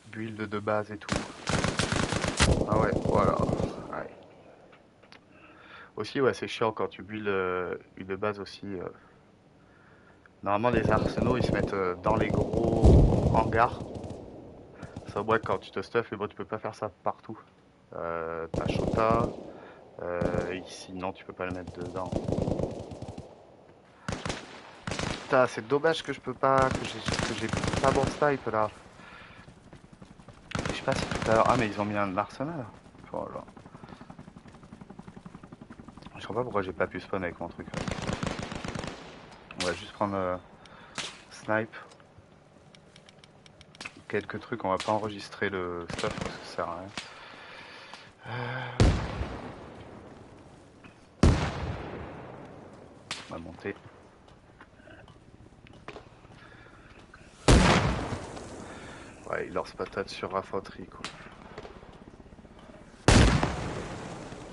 Speaker 1: Build de base et tout. Ah ouais, voilà. Ouais. Aussi ouais c'est chiant quand tu builds une base aussi. Normalement les arsenaux ils se mettent dans les gros hangars. Ça ouais quand tu te stuffes, mais bon tu peux pas faire ça partout. T'as Shota. Ici non tu peux pas le mettre dedans. Putain c'est dommage que je peux pas. que j'ai pas bon snipe là. Je sais pas si tout à l'heure. Ah mais ils ont mis un arsenal. Voilà. Je sais pas pourquoi j'ai pas pu spawn avec mon truc. On va juste prendre snipe. Quelques trucs, on va pas enregistrer le stuff parce que ça sert à rien. On va monter. Ouais, il lance patate sur infanterie quoi.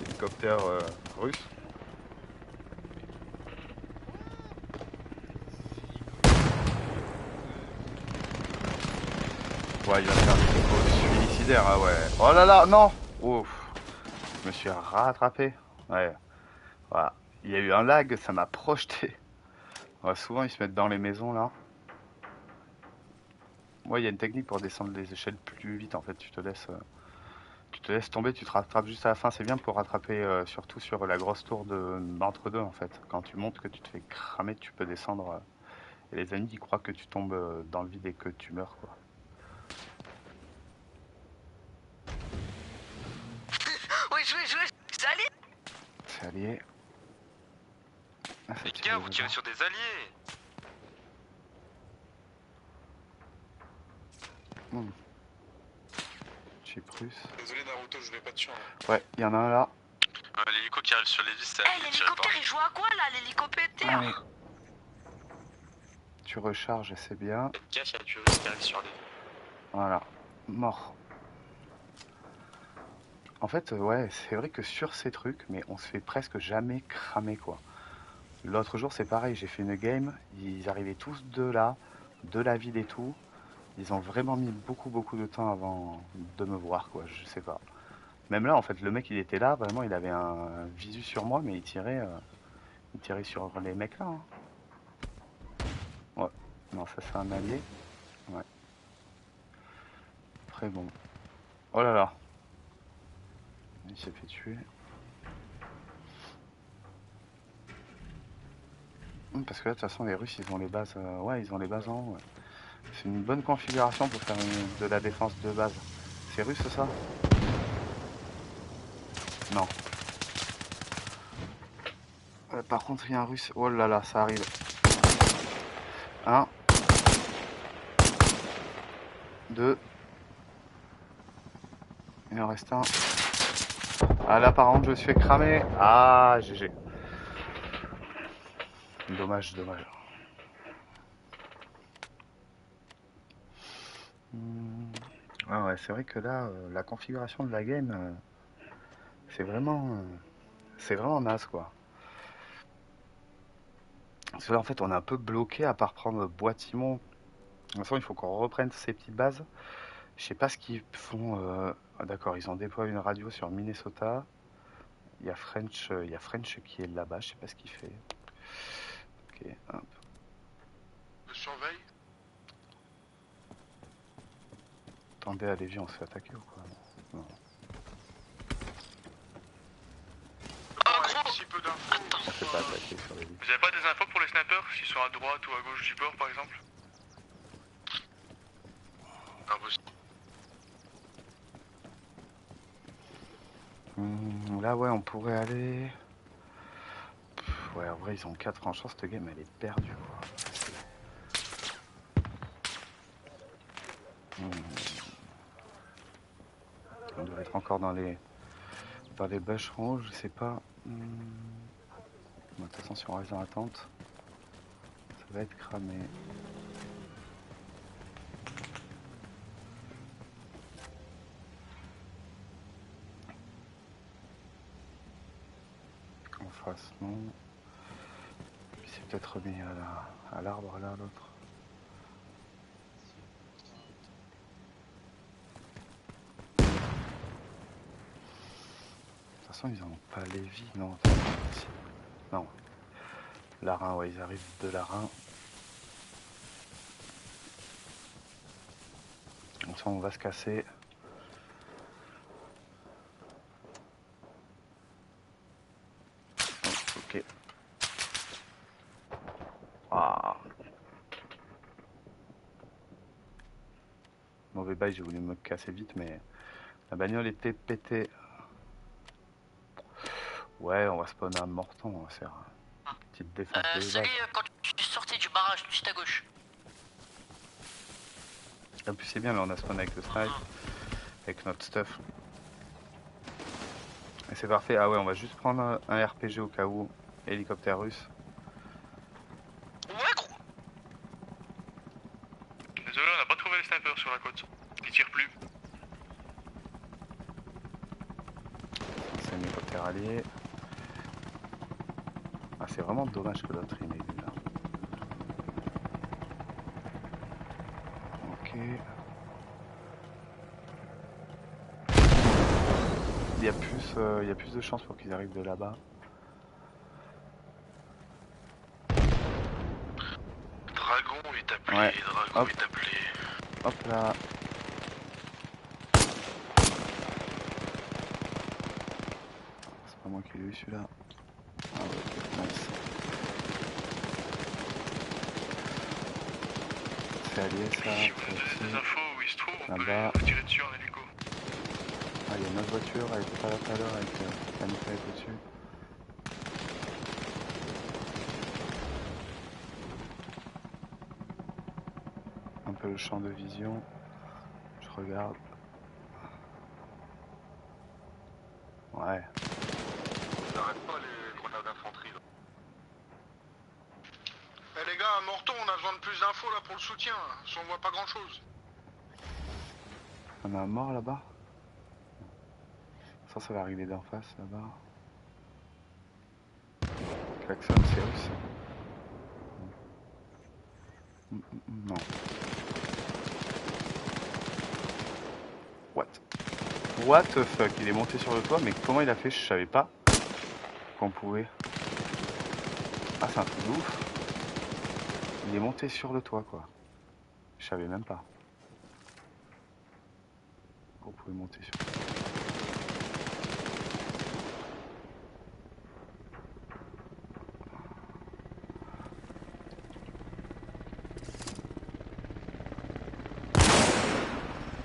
Speaker 1: Hélicoptère russe. Ouais, il va faire des combos suicidaires, ah ouais. Oh là là, non. Ouf. Je me suis rattrapé. Ouais. Voilà. Il y a eu un lag, ça m'a projeté. Ouais, souvent, ils se mettent dans les maisons, là. Ouais, il y a une technique pour descendre les échelles plus vite, en fait. Tu te laisses tomber, tu te rattrapes juste à la fin. C'est bien pour rattraper, surtout sur la grosse tour d'entre deux, en fait. Quand tu montes, que tu te fais cramer, tu peux descendre. Et les ennemis, ils croient que tu tombes dans le vide et que tu meurs, quoi.
Speaker 6: C'est allié.
Speaker 1: C'est allié. Ah,
Speaker 18: les gars, vous tirez sur des alliés.
Speaker 1: Chip russe.
Speaker 13: Désolé Naruto, je vais pas te tuer.
Speaker 1: Ouais, il y en a un là.
Speaker 18: L'hélico qui arrive sur les listes.
Speaker 6: L'hélicoptère il joue à quoi là? L'hélicoptère.
Speaker 1: Ouais. Tu recharges, c'est bien.
Speaker 18: Cache, il y a du russe qui arrive sur les.
Speaker 1: Voilà, mort. En fait, ouais, c'est vrai que sur ces trucs, mais on se fait presque jamais cramer quoi. L'autre jour, c'est pareil, j'ai fait une game, ils arrivaient tous de là, de la ville et tout. Ils ont vraiment mis beaucoup de temps avant de me voir quoi, je sais pas. Même là, en fait, le mec il était là, vraiment, il avait un visu sur moi, mais il tirait sur les mecs là. Hein. Ouais, non, ça c'est un allié. Ouais. Très bon. Oh là là. Il s'est fait tuer. Parce que là, de toute façon, les Russes, ils ont les bases. Ouais, ils ont les bases en haut. Ouais. C'est une bonne configuration pour faire de la défense de base. C'est russe, ça? Non. Par contre, il y a un russe. Oh là là, ça arrive. 1. 2. Il en reste un. Ah là, par contre, je me suis fait cramer. Ah, GG. Dommage. Ah ouais, c'est vrai que là, la configuration de la game, c'est vraiment naze quoi. Parce que là, en fait, on est un peu bloqué à part prendre Bois-Timon. De toute façon, il faut qu'on reprenne ces petites bases. Je sais pas ce qu'ils font. Ah, d'accord, ils ont déployé une radio sur Minnesota. Il y a French qui est là-bas. Je sais pas ce qu'il fait. Ok, hop.
Speaker 4: Je surveille.
Speaker 1: Attendez, à Lévi, on se fait attaquer ou quoi? Non.
Speaker 4: Si peu d'infos.
Speaker 1: On se fait pas attaquer sur Lévi.
Speaker 4: Vous avez pas des infos pour les snipers, s'ils sont à droite ou à gauche du bord par exemple?
Speaker 1: Là ouais on pourrait aller. Ouais en vrai ils ont 4 franchement cette game elle est perdue quoi. On doit être encore dans les bûcherons, je sais pas. De toute façon si on reste dans l'attente, ça va être cramé. face, non. Il s'est peut-être remis à l'arbre là, l'autre. De toute façon, ils ont pas Lévi, non. Non. Larin, ouais, ils arrivent de Larin. Donc ça, on va se casser. Ok. Ah. Mauvais bail, j'ai voulu me casser vite, mais la bagnole était pétée. Ouais, on va spawner un Morton, on va faire une petite défense de base.
Speaker 6: Salut, quand tu sortais du barrage, juste à gauche.
Speaker 1: En plus c'est bien, là on a spawné avec le snipe, avec notre stuff. Et c'est parfait. Ah ouais, on va juste prendre un RPG au cas où. Hélicoptère russe.
Speaker 6: Ouais, gros.
Speaker 4: Désolé, on n'a pas trouvé les snipers sur la côte. Ils tirent plus.
Speaker 1: C'est un hélicoptère allié. Ah, c'est vraiment dommage que l'autre il est là. Ok. Il y a plus de chances pour qu'ils arrivent de là-bas.
Speaker 4: Dragon est appelé,
Speaker 1: Ouais.
Speaker 4: Dragon
Speaker 1: Hop.
Speaker 4: est appelé.
Speaker 1: Hop là. C'est pas moi qui l'ai eu celui-là. Ah ouais, ok, nice. C'est allié ça.
Speaker 4: Si vous avez des infos où il se trouve, on peut
Speaker 1: Là-bas.
Speaker 4: vous tirer dessus en hélico.
Speaker 1: Ah, il y a une autre voiture, elle était pas là tout à l'heure avec la mitraillette au-dessus. Un peu le champ de vision. Je regarde. Ouais.
Speaker 4: Ça n'arrête pas les grenades d'infanterie là. Eh les gars, à Morton, on a besoin de plus d'infos là pour le soutien. Si on voit pas grand chose.
Speaker 1: On a un mort là-bas. Ça va arriver d'en face là-bas. Klaxon, c'est russe. Non. What the fuck, il est monté sur le toit, mais comment il a fait? Je savais pas qu'on pouvait. Ah, c'est un truc de ouf. Il est monté sur le toit, quoi. Je savais même pas. On pouvait monter sur le toit.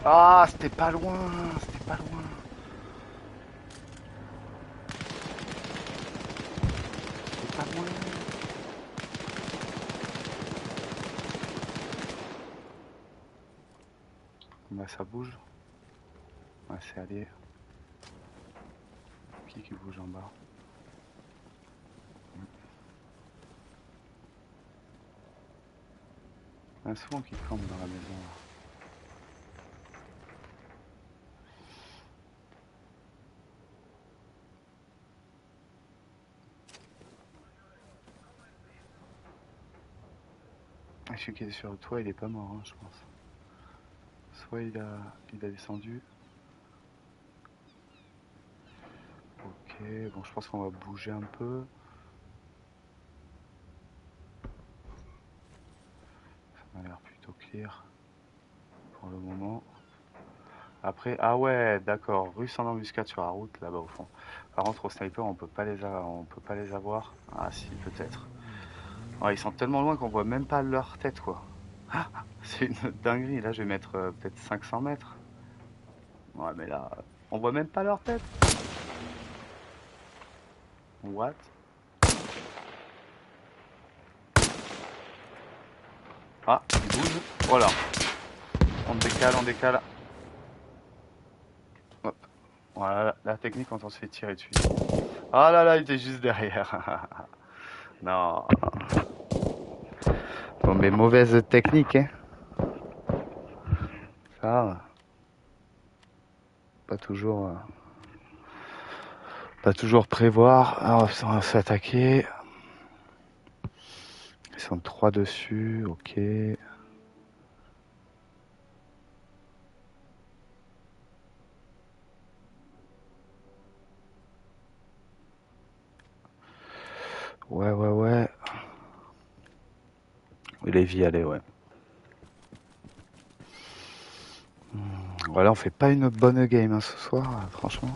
Speaker 1: Ah, c'était pas loin, c'était pas loin. C'était pas loin. Bah ça bouge. Ouais, c'est allié. Qui bouge en bas? Il y en a souvent qui campent dans la maison là. Celui qui est sur le toit, il est pas mort, hein, je pense. Soit il a descendu. Ok, bon, je pense qu'on va bouger un peu. Ça m'a l'air plutôt clair pour le moment. Après, ah ouais, d'accord, russe en embuscade sur la route, là-bas au fond. Par contre, au sniper, on peut pas les avoir. Ah si, peut-être. Ouais, ils sont tellement loin qu'on voit même pas leur tête, quoi. Ah, c'est une dinguerie. Là, je vais mettre peut-être 500 mètres. Ouais, mais là, on voit même pas leur tête. What? Ah, il bouge. Voilà. On décale. Hop. Voilà, la technique quand on se fait tirer dessus. Ah là là, il était juste derrière. Non. Bon, mais mauvaise technique, hein. Ça, pas toujours Pas toujours prévoir. Alors, on va s'attaquer. Ils sont 3 dessus, ok. Ouais. Lévi, allez, ouais. Voilà, on fait pas une bonne game ce soir, franchement.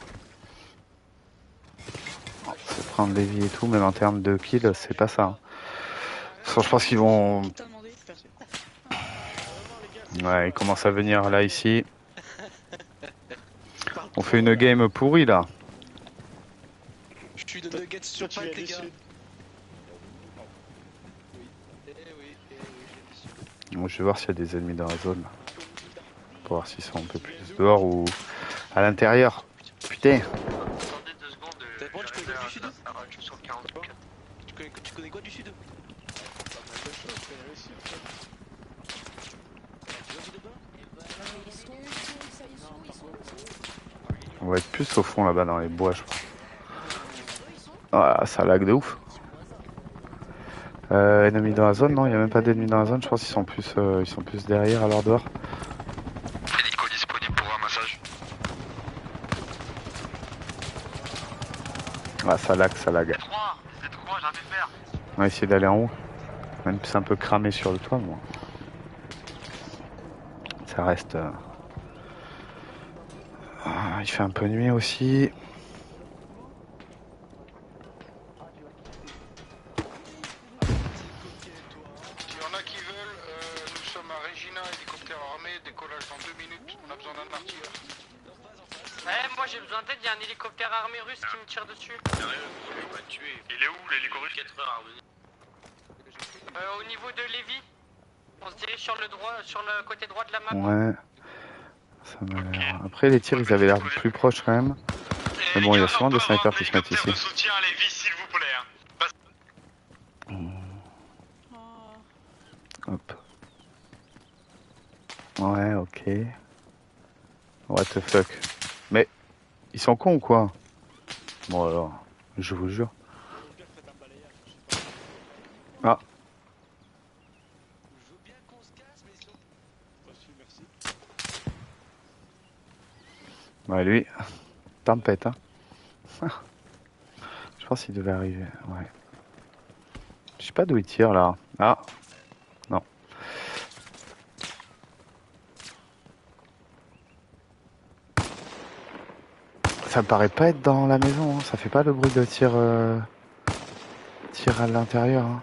Speaker 1: C'est prendre Lévi et tout, même en termes de kills, c'est pas ça. Je pense qu'ils vont... Ouais, ils commencent à venir là, ici. On fait une game pourrie, là.
Speaker 16: Je suis de nuggets sur pack, les gars.
Speaker 1: Bon, je vais voir s'il y a des ennemis dans la zone. Pour voir s'ils sont un peu plus dehors ou à l'intérieur. Putain.
Speaker 16: Tu connais quoi du sud?
Speaker 1: On va être plus au fond là-bas dans les bois, je crois. Ah, ça lag de ouf. Ennemis dans la zone, non, il n'y a même pas d'ennemis dans la zone, je pense qu'ils sont plus derrière, alors dehors.
Speaker 4: Hélico disponible pour ramassage.
Speaker 1: Ah, ça lag.
Speaker 4: Z3, j'ai un faire.
Speaker 1: On va essayer d'aller en haut. Même si c'est un peu cramé sur le toit, bon. Ça reste... Ah, il fait un peu nuit aussi.
Speaker 6: Moi j'ai besoin d'aide, il y a un hélicoptère armé russe qui me tire dessus.
Speaker 4: Il est où l'hélico russe? 4 heures à revenir.
Speaker 6: Au niveau de Lévis, on se dirige sur le côté droit de la map.
Speaker 1: Ouais. Ça m'a l'air... Après les tirs ils avaient l'air plus proches quand même. Mais bon, il y a souvent des snipers qui se mettent ici.
Speaker 4: Soutien à Lévis, s'il vous plaît.
Speaker 1: Hop. Ouais, ok. What the fuck. Mais ils sont cons ou quoi? Bon alors, je vous jure. Ah. Ouais, lui, tempête, hein. Je pense qu'il devait arriver, ouais. Je sais pas d'où il tire là. Ah. Non. Ça me paraît pas être dans la maison, hein. Ça fait pas le bruit de tir, tir à l'intérieur, hein.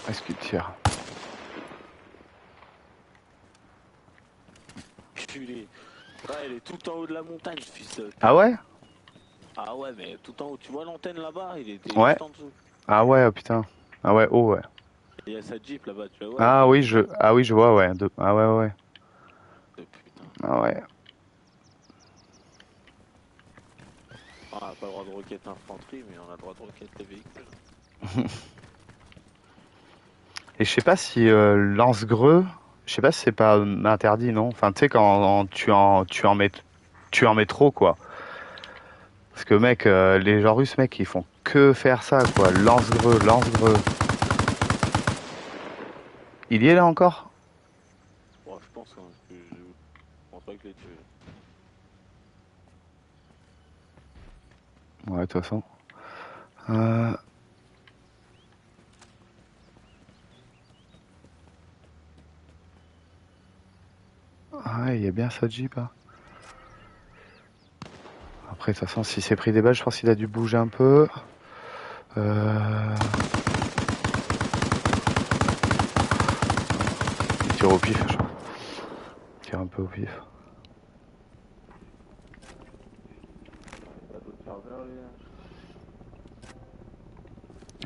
Speaker 1: Est-ce qu'il tire?
Speaker 2: Il est tout en haut de la montagne, ce fils de...
Speaker 1: Ah ouais?
Speaker 2: Ah ouais, mais tout en haut, tu vois l'antenne là-bas, il était
Speaker 1: Ouais.
Speaker 2: juste en dessous.
Speaker 1: Ah ouais, oh putain. Ah ouais, oh ouais.
Speaker 2: Il y a sa Jeep là-bas, tu vas voir.
Speaker 1: Ah oui, je vois, ouais. Ah ouais. Ah ouais.
Speaker 2: On n'a pas le droit de roquette infanterie, mais on a le droit de roquette les véhicules.
Speaker 1: Et je sais pas si lance-greux, je sais pas si c'est pas interdit, non? Enfin, tu sais, quand tu en mets trop, quoi. Parce que, mec, les gens russes, mec, ils font que faire ça, quoi. Lance-greux. Il y est là encore?
Speaker 2: Bon, je pense, hein, je pense pas que les tuer.
Speaker 1: Ouais, de toute façon. Ouais, il y a bien sa Jeep, hein. Après, de toute façon, s'il s'est pris des balles, je pense qu'il a dû bouger un peu. Il tire au pif, je crois. Il tire un peu au pif.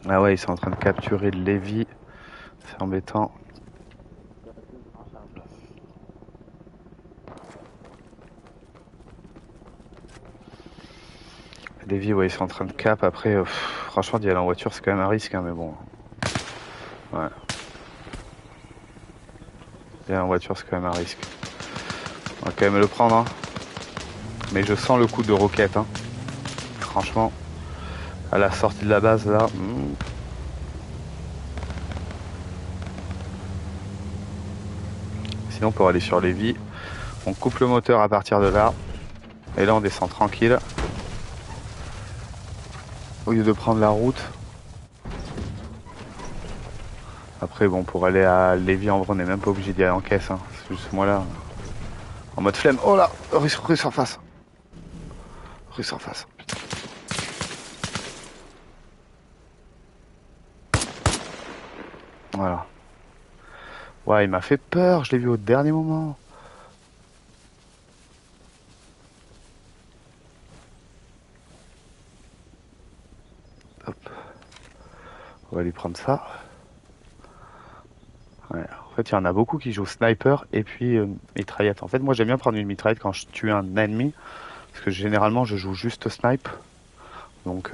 Speaker 1: Ah ouais, ils sont en train de capturer Lévi. C'est embêtant. Lévi, ouais, ils sont en train de cap. Après, Franchement, d'y aller en voiture, c'est quand même un risque, hein, mais bon. Ouais. D'y aller en voiture, c'est quand même un risque. On va quand même le prendre, hein. Mais je sens le coup de roquette, hein. Franchement, à la sortie de la base, là... Sinon, pour aller sur Lévis, on coupe le moteur à partir de là. Et là, on descend tranquille. Au lieu de prendre la route. Après, bon, pour aller à Lévis, en vrai, on n'est même pas obligé d'y aller en caisse. Hein. C'est juste moi là. En mode flemme. Oh là, russe en face. Russe en face. Voilà. Ouais, il m'a fait peur, je l'ai vu au dernier moment. Hop. On va lui prendre ça. Ouais. En fait, il y en a beaucoup qui jouent sniper et puis mitraillette. En fait, moi, j'aime bien prendre une mitraillette quand je tue un ennemi. Parce que généralement, je joue juste snipe. Donc,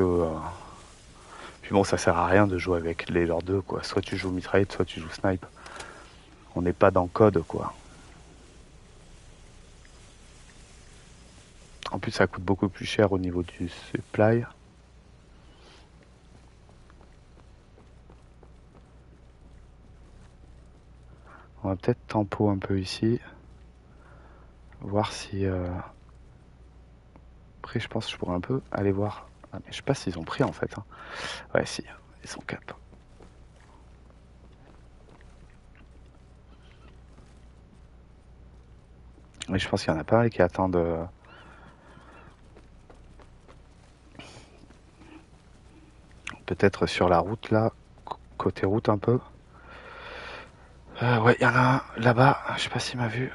Speaker 1: puis bon, ça sert à rien de jouer avec leurs deux, quoi. Soit tu joues mitraillette, soit tu joues snipe. On n'est pas dans code, quoi. En plus, ça coûte beaucoup plus cher au niveau du supply. On va peut-être tempo un peu ici. Voir si... Après, je pense que je pourrais un peu aller voir. Ah, mais je sais pas s'ils ont pris, en fait. Hein. Ouais, si. Ils sont cap. Mais je pense qu'il y en a pas mal qui attendent... Peut-être sur la route, là. Côté route, un peu. Ouais, il y en a un là-bas. Je sais pas s'il m'a vu.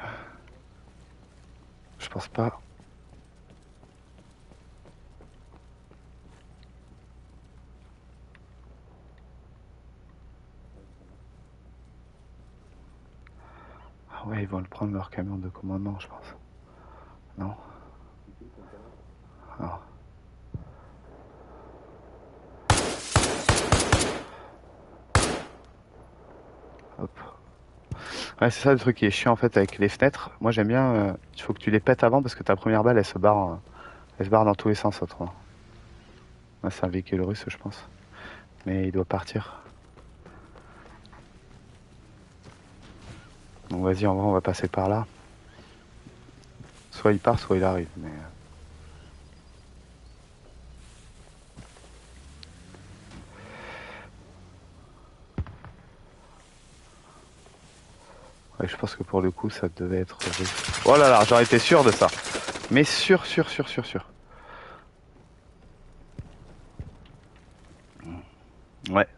Speaker 1: Je pense pas. Ah ouais, ils vont le prendre leur camion de commandement, je pense. Non? Ah. Hop. Ouais, c'est ça le truc qui est chiant en fait avec les fenêtres. Moi j'aime bien, il faut que tu les pètes avant parce que ta première balle elle se barre dans tous les sens autrement. Ouais, c'est un véhicule russe je pense. Mais il doit partir. Donc vas-y, en vrai on va passer par là. Soit il part, soit il arrive. Mais... Ouais, je pense que pour le coup ça devait être... Oh là là, j'aurais été sûr de ça. Mais sûr. Ouais.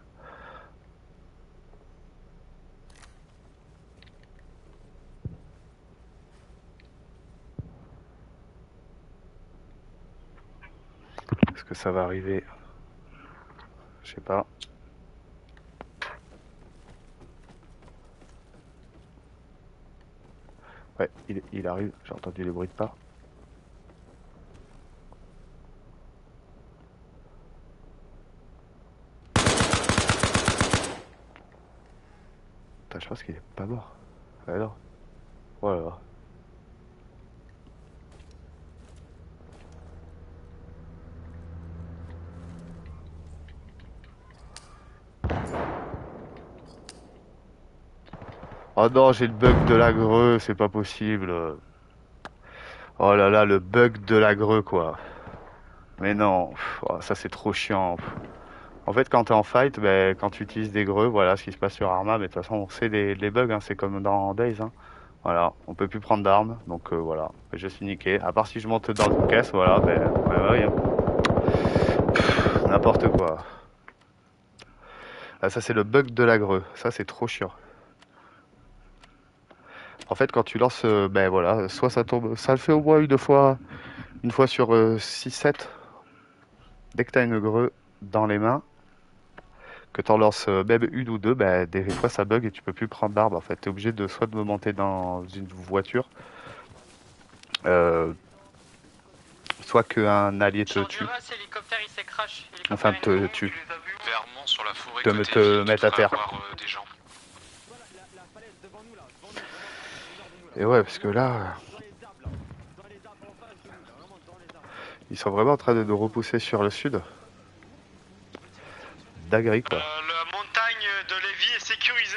Speaker 1: Est-ce que ça va arriver? Je sais pas. Ouais, il arrive, j'ai entendu les bruits de pas. Putain, je pense qu'il est pas mort. Alors. Oh là là. Oh non, j'ai le bug de la greu, c'est pas possible. Oh là là, le bug de la greu, quoi. Mais non, oh, ça c'est trop chiant. En fait, quand t'es en fight, ben, quand tu utilises des greux, voilà ce qui se passe sur Arma. Mais de toute façon, on sait les bugs, hein, c'est comme dans Days. Hein. Voilà, on peut plus prendre d'armes, donc voilà, je suis niqué. À part si je monte dans une caisse, voilà, ben, ouais. N'importe quoi. Ah, ça c'est le bug de la greu, ça c'est trop chiant. En fait, quand tu lances, ben voilà, soit ça tombe, ça le fait au moins une fois sur 6-7. Dès que tu as une greu dans les mains, que tu en lances même une ou deux, ben, des fois ça bug et tu peux plus prendre d'arbre. En fait, tu es obligé de soit de monter dans une voiture, soit qu'un allié te tue.
Speaker 6: Honduras, l'hélicoptère il s'écrase. crash.
Speaker 1: Enfin,
Speaker 6: Hélicoptère
Speaker 1: tu
Speaker 18: Vermont sur la forêt.
Speaker 1: te mettre à terre.
Speaker 18: Des gens.
Speaker 1: Et ouais, parce que là, ils sont vraiment en train de nous repousser sur le sud. Dinguerie, quoi.
Speaker 4: La montagne de Lévis est sécurisée.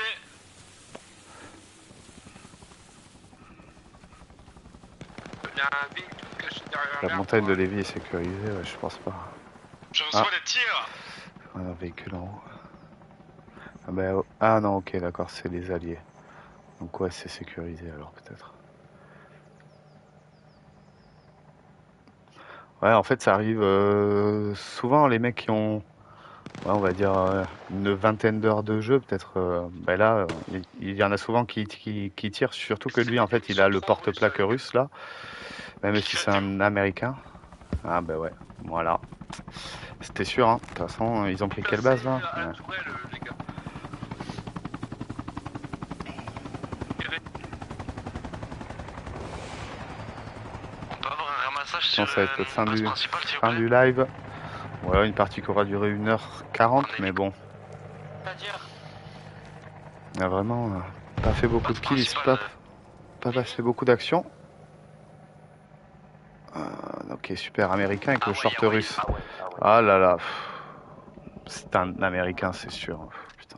Speaker 6: Il y a un véhicule caché derrière
Speaker 1: La
Speaker 6: l'arbre.
Speaker 1: montagne de Lévis est sécurisée, ouais, je pense pas.
Speaker 4: Je reçois des tirs.
Speaker 1: Un véhicule en haut. Ah, bah, oh. Ah non, ok, d'accord, c'est les alliés. Donc ouais, c'est sécurisé alors peut-être. Ouais, en fait, ça arrive souvent, les mecs qui ont, ouais, on va dire, une vingtaine d'heures de jeu, peut-être. Bah là, il y en a souvent qui tirent, surtout que lui, en fait, il a le porte-plaque russe, là. Même si c'est un américain. Ah bah ouais, voilà. C'était sûr, hein. De toute façon, ils ont pris quelle base, là? Ouais. Ça va être fin du live. Voilà, une partie qui aura duré 1h40, mais bon. On a vraiment pas fait beaucoup de kills, pas passé beaucoup d'actions. Ok, super américain avec le short russe. Ah là là. C'est un américain, c'est sûr. Putain.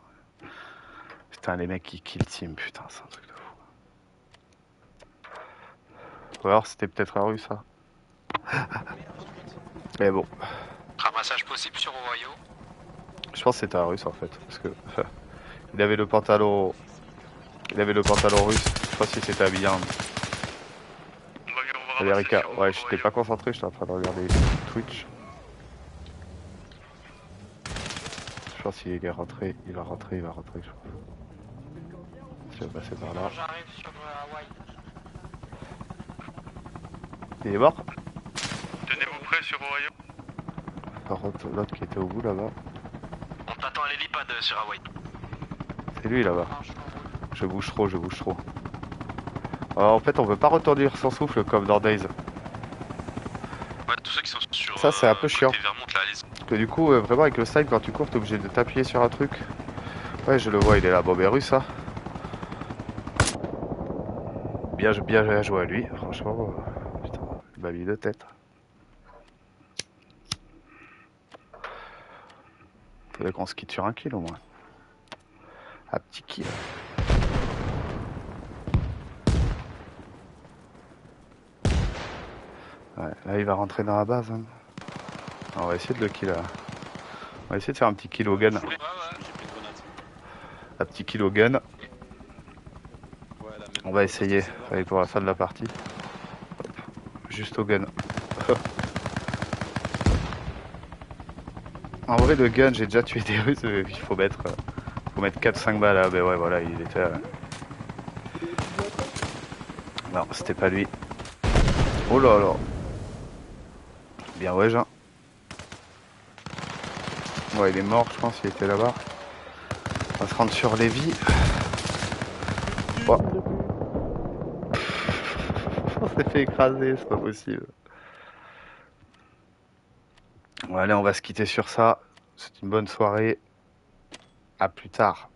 Speaker 1: Putain, les mecs qui kill team, putain, c'est un truc de fou. Ou alors c'était peut-être un russe, ça. Mais bon.
Speaker 18: Ramassage possible sur Ohio.
Speaker 1: Je pense que c'était un russe en fait, parce que il avait le pantalon russe. Je sais pas si c'était habillé en américain. Ouais, j'étais pas concentré, j'étais en train de regarder Twitch. Je pense qu'il est rentré, il va rentrer, je pense. Je vais passer par là.
Speaker 6: J'arrive sur Hawaii.
Speaker 1: Il est mort?
Speaker 4: Tenez-vous prêts sur Ohio.
Speaker 1: Par contre, l'autre qui était au bout là-bas.
Speaker 18: On t'attend à l'hélipad sur Hawaii.
Speaker 1: C'est lui là-bas. Je bouge trop. Alors, en fait, on veut pas retenir sans souffle comme dans Days.
Speaker 18: Ouais, tous ceux qui sont sur.
Speaker 1: Ça, c'est un peu chiant.
Speaker 18: Vermont, là, allez-y.
Speaker 1: Parce que du coup, vraiment, avec le style, quand tu cours, t'es obligé de t'appuyer sur un truc. Ouais, je le vois, il est là. Bon, ben, russe, ça. Bien joué à lui, franchement. Putain, il m'a mis de tête. Faudrait qu'on se quitte sur un kill au moins. Un petit kill. Ouais, là il va rentrer dans la base. Hein. On va essayer de le kill. On va essayer de faire un petit kill au gun. Un petit kill au gun. On va essayer avec pour la fin de la partie. Hop. Juste au gun. En vrai, le gun, j'ai déjà tué des Russes. Il faut mettre 4-5 balles là. Ben ouais, voilà, il était. Non, c'était pas lui. Oh là là. Bien, ouais, Jean. Ouais, il est mort, je pense, il était là-bas. On va se rendre sur Lévis. Oh. On s'est fait écraser, c'est pas possible. Bon, allez, on va se quitter sur ça. C'est une bonne soirée. À plus tard.